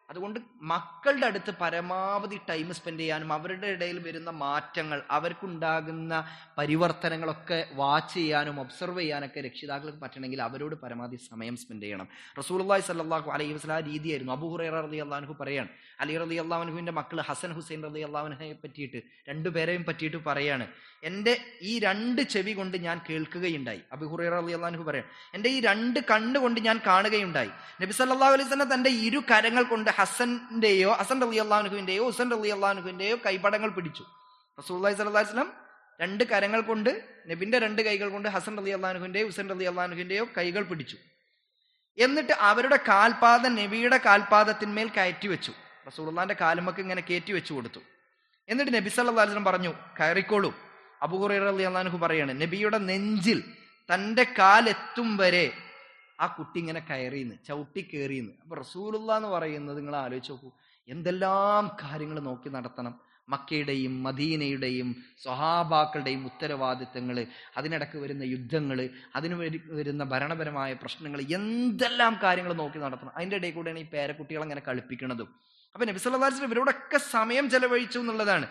അതുകൊണ്ട് മക്കളുടെ അടുത്ത് പരമാവധി ടൈം സ്പെൻഡ് ചെയ്യാനും അവരുടെ ഇടയിൽ വരുന്ന മാറ്റങ്ങൾ, അവർക്കുണ്ടാകുന്ന പരിവർത്തനങ്ങളൊക്കെ വാച്ച് ചെയ്യാനും ഒബ്സർവ് ചെയ്യാനൊക്കെ രക്ഷിതാക്കൾക്ക് പറ്റണമെങ്കിൽ അവരോട് പരമാവധി സമയം സ്പെൻഡ് ചെയ്യണം. റസൂലുള്ളാഹി സ്വല്ലല്ലാഹു അലൈഹി വസല്ലം ആ രീതിയായിരുന്നു. അബൂ ഹുറൈറ റളിയല്ലാഹു അൻഹു പറയാണ്, അലി റളിയല്ലാഹു അൻഹുവിന്റെ മക്കൾ ഹസൻ ഹുസൈൻ റളിയല്ലാഹു അൻഹുവിനെ പറ്റിയിട്ട്, രണ്ടുപേരെയും പറ്റിയിട്ട് പറയാണ്, എൻ്റെ ഈ 2 ചെവി കൊണ്ട് ഞാൻ കേൾക്കുകയുണ്ടായി. അബൂ ഹുറൈറ റളിയല്ലാഹു അൻഹു പറയാണ്, എൻ്റെ ഈ 2 കണ്ണുകൊണ്ട് ഞാൻ കാണുകയുണ്ടായി. നബി സല്ലല്ലാഹു അലൈഹി വസല്ലം തന്റെ 2 കരങ്ങൾ കൊണ്ട് ഹസൻ റളിയല്ലാഹു അൻഹുവിന്റെയോ ഹുസൈൻ റളിയല്ലാഹു അൻഹുവിന്റെയോ കൈപടങ്ങൾ പിടിച്ചു. റസൂലുള്ളാഹി സ്വല്ലല്ലാഹു അലൈഹി വസല്ലം 2 കരങ്ങൾ കൊണ്ട്, നബിന്റെ 2 കൈകൾ കൊണ്ട് ഹസൻ റളിയല്ലാഹു അൻഹുവിന്റെയോ ഹുസൈൻ റളിയല്ലാഹു അൻഹുവിന്റെയോ കൈകൾ പിടിച്ചു. എന്നിട്ട് അവരുടെ കാൽപാദം നബിയുടെ കാൽപാദത്തിന്മേൽ കയറ്റി വെച്ചു. റസൂലുള്ളാഹിന്റെ കാലുമക്ക് ഇങ്ങനെ കയറ്റി വെച്ചു കൊടുത്തു. എന്നിട്ട് നബി സല്ലല്ലാഹു അലൈഹി വസല്ലം പറഞ്ഞു, കയറിക്കോളൂ. അബൂ ഹുറൈറ റളിയല്ലാഹു അൻഹു പറയാണ്, നബിയുടെ നെഞ്ചിൽ തന്റെ കാലെത്തും വരെ ആ കുട്ടി ഇങ്ങനെ കയറിന്ന്, ചവിട്ടി കയറിന്ന്. അപ്പൊ റസൂലുള്ളാഹി എന്ന് പറയുന്നത് നിങ്ങൾ ആലോചിച്ച് നോക്കൂ, എന്തെല്ലാം കാര്യങ്ങൾ നോക്കി നടത്തണം. മക്കയുടെയും മദീനയുടെയും സ്വഹാബാക്കളുടെയും ഉത്തരവാദിത്തങ്ങൾ, അതിനിടക്ക് വരുന്ന യുദ്ധങ്ങൾ, അതിന് വരുന്ന ഭരണപരമായ പ്രശ്നങ്ങൾ, എന്തെല്ലാം കാര്യങ്ങൾ നോക്കി നടത്തണം. അതിൻ്റെ ഇടയിൽ കൂടെയാണ് ഈ പേരക്കുട്ടികൾ അങ്ങനെ കളിപ്പിക്കുന്നതും. അപ്പൊ നബി സല്ലല്ലാഹു അലൈഹി വസല്ലം ഇവരോടൊക്കെ സമയം ചെലവഴിച്ചു എന്നുള്ളതാണ്.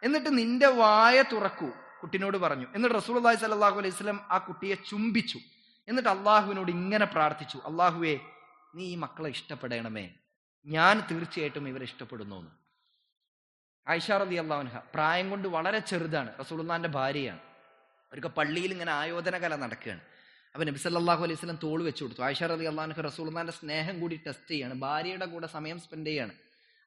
എന്നിട്ട് നിന്റെ വായ തുറക്കൂ കുട്ടിനോട് പറഞ്ഞു. എന്നിട്ട് റസൂലുള്ളാഹി സ്വല്ലല്ലാഹു അലൈഹി വസല്ലം ആ കുട്ടിയെ ചുംബിച്ചു. എന്നിട്ട് അള്ളാഹുവിനോട് ഇങ്ങനെ പ്രാർത്ഥിച്ചു, അള്ളാഹുവേ, നീ ഈ മക്കളെ ഇഷ്ടപ്പെടണമേ, ഞാൻ തീർച്ചയായിട്ടും ഇവരെ ഇഷ്ടപ്പെടുന്നു എന്ന്. ആയിഷ റളിയല്ലാഹു അൻഹ പ്രായം കൊണ്ട് വളരെ ചെറുതാണ്, റസൂലുള്ളാഹിന്റെ ഭാര്യയാണ്. അവർക്ക് പള്ളിയിൽ ഇങ്ങനെ ആയോധന കല നടക്കുകയാണ്. അപ്പൊ നബി സല്ലല്ലാഹു അലൈഹി വസല്ലം തോൾ വെച്ചു കൊടുത്തു. ആയിഷ റളിയല്ലാഹു അൻഹ റസൂലുള്ളാഹിന്റെ സ്നേഹം കൂടി ടെസ്റ്റ് ചെയ്യാണ്, ഭാര്യയുടെ കൂടെ സമയം സ്പെൻഡ് ചെയ്യാണ്.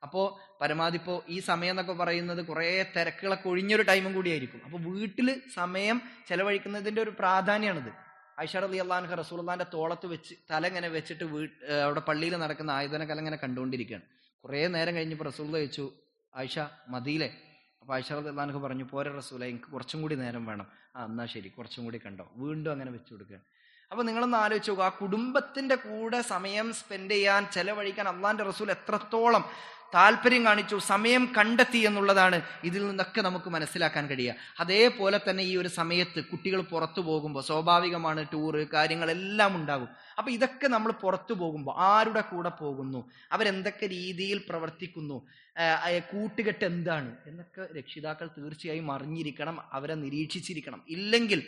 അപ്പോൾ പരമാവധി ഇപ്പോൾ ഈ സമയം എന്നൊക്കെ പറയുന്നത് കുറേ തിരക്കുകളൊക്കെ ഒഴിഞ്ഞൊരു ടൈമും കൂടിയായിരിക്കും. അപ്പോൾ വീട്ടിൽ സമയം ചെലവഴിക്കുന്നതിൻ്റെ ഒരു പ്രാധാന്യമാണിത്. ആയിഷ റളിയല്ലാഹു അൻഹ റസൂലുള്ളാഹിന്റെ തോളത്ത് വെച്ച് തല ഇങ്ങനെ വെച്ചിട്ട് അവിടെ പള്ളിയിൽ നടക്കുന്ന ആയുധന കല ഇങ്ങനെ കണ്ടുകൊണ്ടിരിക്കുകയാണ്. കുറേ നേരം കഴിഞ്ഞപ്പോൾ റസൂലുള്ളാഹി ചോദിച്ചു, ആയിഷ മതിയില്ലേ? അപ്പോൾ ആയിഷ റളിയല്ലാഹു അൻഹ പറഞ്ഞു, പോരെ റസൂലേ, എനിക്ക് കുറച്ചും കൂടി നേരം വേണം. എന്നാ ശരി, കുറച്ചും കൂടി കണ്ടോ. വീണ്ടും അങ്ങനെ വെച്ചു കൊടുക്കുകയാണ്. അപ്പൊ നിങ്ങളൊന്ന് ആലോചിച്ച് നോക്കുക, ആ കുടുംബത്തിന്റെ കൂടെ സമയം സ്പെൻഡ് ചെയ്യാൻ, ചെലവഴിക്കാൻ അള്ളാന്റെ റസൂൽ എത്രത്തോളം താല്പര്യം കാണിച്ചു, സമയം കണ്ടെത്തി എന്നുള്ളതാണ് ഇതിൽ നിന്നൊക്കെ നമുക്ക് മനസ്സിലാക്കാൻ കഴിയുക. അതേപോലെ തന്നെ ഈ ഒരു സമയത്ത് കുട്ടികൾ പുറത്തു പോകുമ്പോൾ സ്വാഭാവികമാണ് ടൂറ് കാര്യങ്ങളെല്ലാം ഉണ്ടാകും. അപ്പൊ ഇതൊക്കെ നമ്മൾ പുറത്തു പോകുമ്പോൾ ആരുടെ കൂടെ പോകുന്നു, അവരെന്തൊക്കെ രീതിയിൽ പ്രവർത്തിക്കുന്നു, കൂട്ടുകെട്ട് എന്താണ് എന്നൊക്കെ രക്ഷിതാക്കൾ തീർച്ചയായും അറിഞ്ഞിരിക്കണം, അവരെ നിരീക്ഷിച്ചിരിക്കണം. ഇല്ലെങ്കിൽ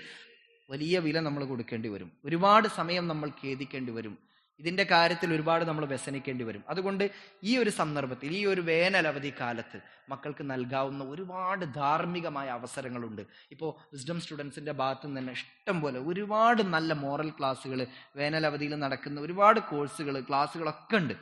വലിയ വില നമ്മൾ കൊടുക്കേണ്ടി വരും, ഒരുപാട് സമയം നമ്മൾ ഖേദിക്കേണ്ടി വരും, ഇതിന്റെ കാര്യത്തിൽ ഒരുപാട് നമ്മൾ വ്യസനിക്കേണ്ടി വരും. അതുകൊണ്ട് ഈ ഒരു സന്ദർഭത്തിൽ, ഈ ഒരു വേനലവധി കാലത്ത് മക്കൾക്ക് നൽകാവുന്ന ഒരുപാട് ധാർമ്മികമായ അവസരങ്ങളുണ്ട്. ഇപ്പോൾ വിസ്ഡം സ്റ്റുഡൻസിന്റെ ഭാഗത്തു നിന്ന് തന്നെ ഇഷ്ടം പോലെ ഒരുപാട് നല്ല മോറൽ ക്ലാസ്സുകൾ, വേനലവധിയിൽ നടക്കുന്ന ഒരുപാട് കോഴ്സുകൾ, ക്ലാസ്സുകളൊക്കെ ഉണ്ട്.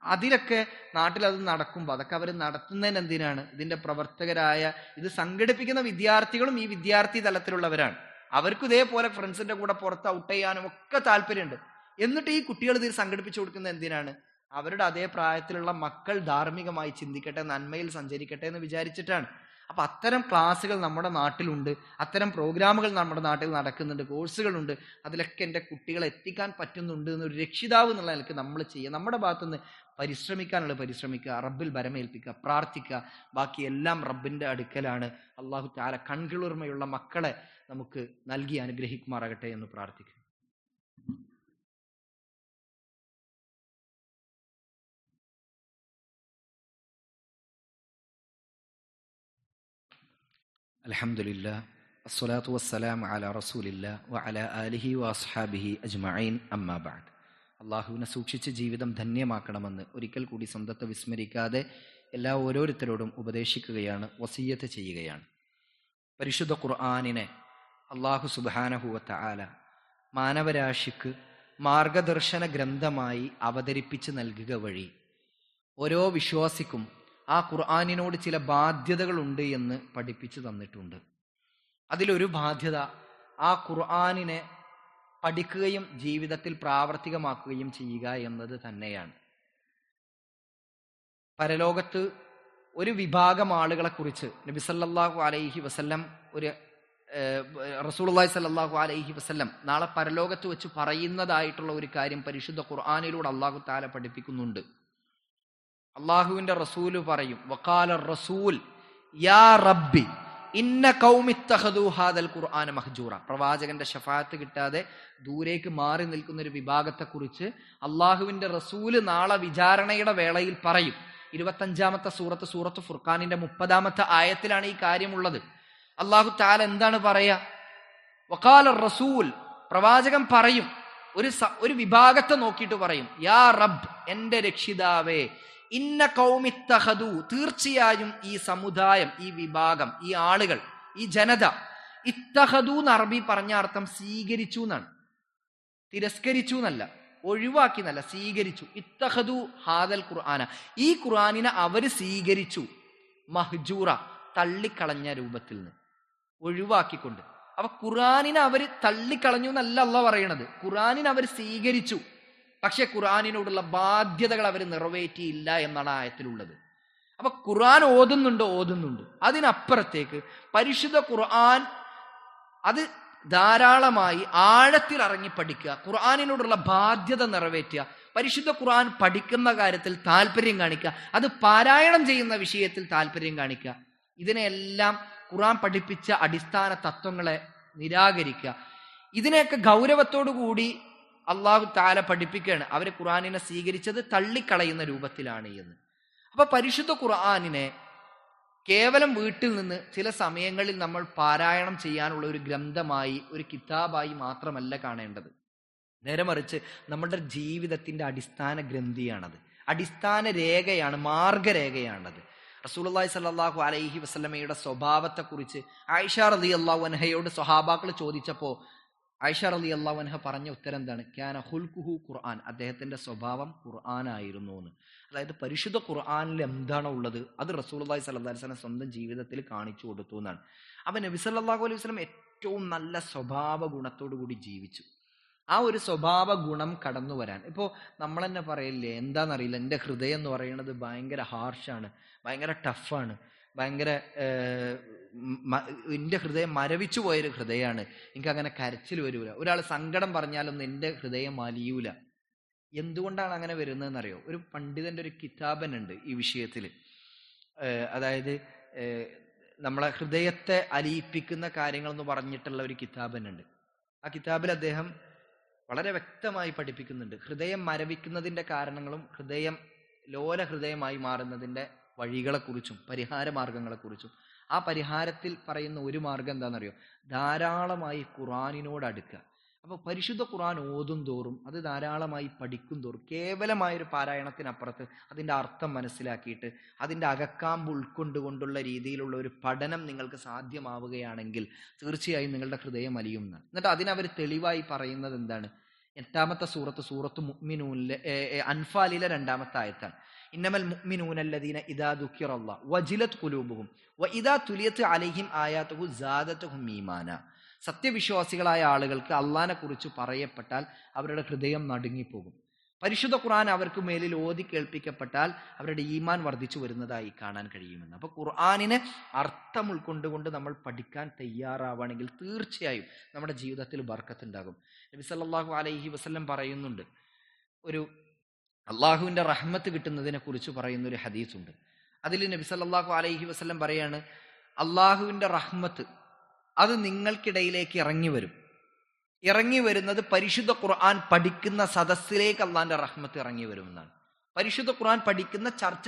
അതിലൊക്കെ നാട്ടിലത് നടക്കുമ്പോൾ അതൊക്കെ അവർ നടത്തുന്നതിന് എന്തിനാണ്? ഇതിന്റെ പ്രവർത്തകരായ, ഇത് സംഘടിപ്പിക്കുന്ന വിദ്യാർത്ഥികളും ഈ വിദ്യാർത്ഥി തലത്തിലുള്ളവരാണ്. അവർക്കും ഇതേപോലെ ഫ്രണ്ട്സിന്റെ കൂടെ പുറത്ത് ഔട്ട് ചെയ്യാനും ഒക്കെ താല്പര്യമുണ്ട്. എന്നിട്ട് ഈ കുട്ടികൾ ഇതിൽ സംഘടിപ്പിച്ചു കൊടുക്കുന്നത് എന്തിനാണ്? അവരുടെ അതേ പ്രായത്തിലുള്ള മക്കൾ ധാർമ്മികമായി ചിന്തിക്കട്ടെ, നന്മയിൽ സഞ്ചരിക്കട്ടെ എന്ന് വിചാരിച്ചിട്ടാണ്. അപ്പൊ അത്തരം ക്ലാസ്സുകൾ നമ്മുടെ നാട്ടിലുണ്ട്, അത്തരം പ്രോഗ്രാമുകൾ നമ്മുടെ നാട്ടിൽ നടക്കുന്നുണ്ട്, കോഴ്സുകളുണ്ട്. അതിലൊക്കെ എൻ്റെ കുട്ടികളെ എത്തിക്കാൻ പറ്റുന്നുണ്ട് എന്നൊരു രക്ഷിതാവ് എന്നുള്ള നിലയ്ക്ക് നമ്മൾ ചെയ്യുക, നമ്മുടെ ഭാഗത്തുനിന്ന് പരിശ്രമിക്കാനുള്ളത് പരിശ്രമിക്കുക, റബ്ബിൽ ഭരമേൽപ്പിക്കുക, പ്രാർത്ഥിക്കുക. ബാക്കി എല്ലാം റബ്ബിന്റെ അടുക്കലാണ്. അള്ളാഹു തആല കൺകുളിർമയുള്ള മക്കളെ നമുക്ക് നൽകി അനുഗ്രഹിക്കുമാറാകട്ടെ എന്ന് പ്രാർത്ഥിക്കുക. അൽഹംദുലില്ലാഹ് വസ്സലാത്തു വസ്സലാമു അലാ റസൂലില്ലാഹ് വഅലാ ആലിഹി വഅസ്ഹാബിഹി അജ്മഈൻ, അമ്മാ ബഅദ്. അള്ളാഹുവിനെ സൂക്ഷിച്ച് ജീവിതം ധന്യമാക്കണമെന്ന് ഒരിക്കൽ കൂടി സ്വന്തത്തെ വിസ്മരിക്കാതെ ഓരോരുത്തരോടും ഉപദേശിക്കുകയാണ്, വസിയ്യത്ത് ചെയ്യുകയാണ്. പരിശുദ്ധ ഖുർആനിനെ അല്ലാഹു സുബ്ഹാനഹു വ തആല മാനവരാശിക്ക് മാർഗദർശന ഗ്രന്ഥമായി അവതരിപ്പിച്ച് നൽകുക വഴി ഓരോ വിശ്വാസിക്കും ആ ഖുർആനിനോട് ചില ബാധ്യതകളുണ്ട് എന്ന് പഠിപ്പിച്ചു തന്നിട്ടുണ്ട്. അതിലൊരു ബാധ്യത ആ ഖുർആനിനെ പഠിക്കുകയും ജീവിതത്തിൽ പ്രാവർത്തികമാക്കുകയും ചെയ്യുക എന്നത് തന്നെയാണ്. പരലോകത്ത് ഒരു വിഭാഗം ആളുകളെ കുറിച്ച് നബി സല്ലല്ലാഹു അലൈഹി വസല്ലം റസൂലുള്ളാഹി സ്വല്ലല്ലാഹു അലൈഹി വസല്ലം നാളെ പരലോകത്ത് വെച്ച് പറയുന്നതായിട്ടുള്ള ഒരു കാര്യം പരിശുദ്ധ ഖുർആനിലൂടെ അല്ലാഹു തആല പഠിപ്പിക്കുന്നുണ്ട്. അള്ളാഹുവിന്റെ റസൂല് പറയും, വഖാല റസൂൽ യാ റബ്ബി ഇന്ന ഖൗമി ഇത്തഖദൂ ഹാദൽ ഖുർആന മഹ്ജൂറ. പ്രവാചകന്റെ ശഫാഅത്ത് കിട്ടാതെ ദൂരേക്ക് മാറി നിൽക്കുന്ന ഒരു വിഭാഗത്തെക്കുറിച്ച് അള്ളാഹുവിന്റെ റസൂല് നാളെ വിചാരണയുടെ വേളയിൽ പറയും. 25-ാമത്തെ സൂറത്ത് ഫുർഖാനിന്റെ 30-ാമത്തെ ആയത്തിലാണ് ഈ കാര്യമുള്ളത്. അല്ലാഹു തആല എന്താണ് പറയാ? വഖാല റസൂൽ, പ്രവാചകൻ പറയും, ഒരു വിഭാഗത്തെ നോക്കിയിട്ട് പറയും, യാ റബ്ബ്, എന്റെ രക്ഷിതാവേ, ഇന്ന ഖൗമി ഇത്തഖദൂ, തീർച്ചയായും ഈ സമുദായം, ഈ വിഭാഗം, ഈ ആളുകൾ, ഈ ജനത, ഇത്തഖദൂ എന്ന് അറബി പറഞ്ഞ അർത്ഥം സ്വീകരിച്ചു എന്നാണ്. തിരസ്കരിച്ചു എന്നല്ല, ഒഴിവാക്കി എന്നല്ല, സ്വീകരിച്ചു. ഇത്തഖദൂ ഹാദൽ ഖുർആന, ഈ ഖുർആനിനെ അവര് സ്വീകരിച്ചു. മഹ്ജൂറ, തള്ളിക്കളഞ്ഞ രൂപത്തിൽ നിന്ന്, ഒഴിവാക്കിക്കൊണ്ട്. അപ്പൊ ഖുർആനിനെ അവര് തള്ളിക്കളഞ്ഞു എന്നല്ല അല്ലാഹു പറയണത്. ഖുർആനിനെ അവർ സ്വീകരിച്ചു, പക്ഷെ ഖുർആനിനോടുള്ള ബാധ്യതകൾ അവർ നിറവേറ്റിയില്ല എന്നാണ് ആയത്തിലുള്ളത്. അപ്പൊ ഖുർആൻ ഓതുന്നുണ്ട്. അതിനപ്പുറത്തേക്ക് പരിശുദ്ധ ഖുർആൻ അത് ധാരാളമായി ആഴത്തിൽ ഇറങ്ങി പഠിക്കുക, ഖുർആനിനോടുള്ള ബാധ്യത നിറവേറ്റുക, പരിശുദ്ധ ഖുർആൻ പഠിക്കുന്ന കാര്യത്തിൽ താല്പര്യം കാണിക്കുക, അത് പാരായണം ചെയ്യുന്ന വിഷയത്തിൽ താല്പര്യം കാണിക്കുക. ഇതിനെല്ലാം ഖുർആൻ പഠിപ്പിച്ച അടിസ്ഥാന തത്വങ്ങളെ നിരാകരിക്കുക. ഇതിനെയൊക്കെ ഗൗരവത്തോടു കൂടി അല്ലാഹു തആല പഠിപ്പിക്കുകയാണ്. അവർ ഖുർആനിനെ സ്വീകരിച്ചത് തള്ളിക്കളയുന്ന രൂപത്തിലാണ് എന്ന്. അപ്പൊ പരിശുദ്ധ ഖുർആനിനെ കേവലം വീട്ടിൽ നിന്ന് ചില സമയങ്ങളിൽ നമ്മൾ പാരായണം ചെയ്യാനുള്ള ഒരു ഗ്രന്ഥമായി, ഒരു കിതാബായി മാത്രമല്ല കാണേണ്ടത്. നേരെ മറിച്ച് നമ്മുടെ ജീവിതത്തിന്റെ അടിസ്ഥാന ഗ്രന്ഥിയാണത്, അടിസ്ഥാന രേഖയാണ്, മാർഗരേഖയാണത്. റസൂലുള്ളാഹി സ്വല്ലല്ലാഹു അലൈഹി വസല്ലമയുടെ സ്വഭാവത്തെക്കുറിച്ച് ആയിഷ റളിയല്ലാഹു അൻഹയോട് സ്വഹാബാക്കൾ ചോദിച്ചപ്പോൾ ആയിഷ റളിയല്ലാഹു അൻഹ പറഞ്ഞ ഉത്തരം എന്താണ്? കാന ഖുൽഖുഹു ഖുർആൻ, അദ്ദേഹത്തിന്റെ സ്വഭാവം ഖുർആനായിരുന്നു എന്ന്. അതായത് പരിശുദ്ധ ഖുർആനിൽ എന്താണോ ഉള്ളത് അത് റസൂലുള്ളാഹി സ്വല്ലല്ലാഹു അലൈഹി വസല്ലം സ്വന്തം ജീവിതത്തിൽ കാണിച്ചു കൊടുത്തു എന്നാണ്. അപ്പൊ നബി സല്ലല്ലാഹു അലൈഹി വസല്ലം ഏറ്റവും നല്ല സ്വഭാവ ഗുണത്തോടു കൂടി ജീവിച്ചു. ആ ഒരു സ്വഭാവ ഗുണം കടന്നു വരാൻ, ഇപ്പോൾ നമ്മൾ തന്നെ പറയില്ലേ, എന്താണെന്നറിയില്ല, എൻ്റെ ഹൃദയം എന്ന് പറയുന്നത് ഭയങ്കര ഹാർഷാണ്, ഭയങ്കര ടഫാണ്, ഭയങ്കര എൻ്റെ ഹൃദയം മരവിച്ചു പോയൊരു ഹൃദയമാണ്, എനിക്ക് അങ്ങനെ കരച്ചിൽ വരൂല, ഒരാൾ സങ്കടം പറഞ്ഞാലൊന്നും എൻ്റെ ഹൃദയം അലിയൂല. എന്തുകൊണ്ടാണ് അങ്ങനെ വരുന്നതെന്നറിയോ? ഒരു പണ്ഡിതന്റെ ഒരു കിതാബനുണ്ട് ഈ വിഷയത്തിൽ. അതായത് നമ്മളെ ഹൃദയത്തെ അലിയിപ്പിക്കുന്ന കാര്യങ്ങൾ എന്ന് പറഞ്ഞിട്ടുള്ള ഒരു കിതാബനുണ്ട്. ആ കിതാബിൽ അദ്ദേഹം വളരെ വ്യക്തമായി പഠിപ്പിക്കുന്നുണ്ട് ഹൃദയം മരവിക്കുന്നതിന്റെ കാരണങ്ങളും ഹൃദയം ലോല ഹൃദയമായി മാറുന്നതിന്റെ വഴികളെക്കുറിച്ചും പരിഹാര മാർഗങ്ങളെക്കുറിച്ചും. ആ പരിഹാരത്തിൽ പറയുന്ന ഒരു മാർഗം എന്താണെന്നറിയോ? ധാരാളമായി ഖുർആനിനോട് അടുക്കുക. അപ്പോൾ പരിശുദ്ധ ഖുർആൻ ഓതും തോറും, അത് ധാരാളമായി പഠിക്കും തോറും, കേവലമായൊരു പാരായണത്തിനപ്പുറത്ത് അതിൻ്റെ അർത്ഥം മനസ്സിലാക്കിയിട്ട് അതിൻ്റെ അകക്കാമ്പ് ഉൾക്കൊണ്ടുകൊണ്ടുള്ള രീതിയിലുള്ള ഒരു പഠനം നിങ്ങൾക്ക് സാധ്യമാവുകയാണെങ്കിൽ തീർച്ചയായും നിങ്ങളുടെ ഹൃദയം അലിയും എന്നാണ്. എന്നിട്ട് അതിനവർ തെളിവായി പറയുന്നത് എന്താണ്? 8-ാമത്തെ സൂറത്ത് മുഅ്മിനൂനിലെ അൻഫാലിലെ 2-ാമത്തെ ആയത്താണ്. ഇന്നമൽ മുഅ്മിനൂന അല്ലദീന ഇദാ ദുക്കിറല്ലാഹു വജിലത് ഖുലൂബുഹും വഇദാ തുലിയത് അലൈഹിം ആയാതുഹു സാദതുഹും ഈമാന. സത്യവിശ്വാസികളായ ആളുകൾക്ക് അള്ളാഹിനെ കുറിച്ച് പറയപ്പെട്ടാൽ അവരുടെ ഹൃദയം നടുങ്ങിപ്പോകും. പരിശുദ്ധ ഖുർആൻ അവർക്ക് മേലിൽ ഓതി കേൾപ്പിക്കപ്പെട്ടാൽ അവരുടെ ഈമാൻ വർദ്ധിച്ചു വരുന്നതായി കാണാൻ കഴിയുമെന്ന്. അപ്പൊ ഖുർആനിനെ അർത്ഥം ഉൾക്കൊണ്ടുകൊണ്ട് നമ്മൾ പഠിക്കാൻ തയ്യാറാവുകയാണെങ്കിൽ തീർച്ചയായും നമ്മുടെ ജീവിതത്തിൽ ബർക്കത്ത് ഉണ്ടാകും. നബി സല്ലല്ലാഹു അലൈഹി വസല്ലം പറയുന്നുണ്ട്, ഒരു അള്ളാഹുവിന്റെ റഹ്മത്ത് കിട്ടുന്നതിനെ കുറിച്ച് പറയുന്ന ഒരു ഹദീസുണ്ട്. അതിൽ നബി സല്ലല്ലാഹു അലൈഹി വസല്ലം പറയാണ്, അള്ളാഹുവിന്റെ റഹ്മത്ത് അത് നിങ്ങൾക്കിടയിലേക്ക് ഇറങ്ങി വരുന്നത് പരിശുദ്ധ ഖുർആൻ പഠിക്കുന്ന സദസ്സിലേക്ക് അള്ളാഹിന്റെ റഹ്മത്ത് ഇറങ്ങി വരുമെന്നാണ്. പരിശുദ്ധ ഖുർആൻ പഠിക്കുന്ന ചർച്ച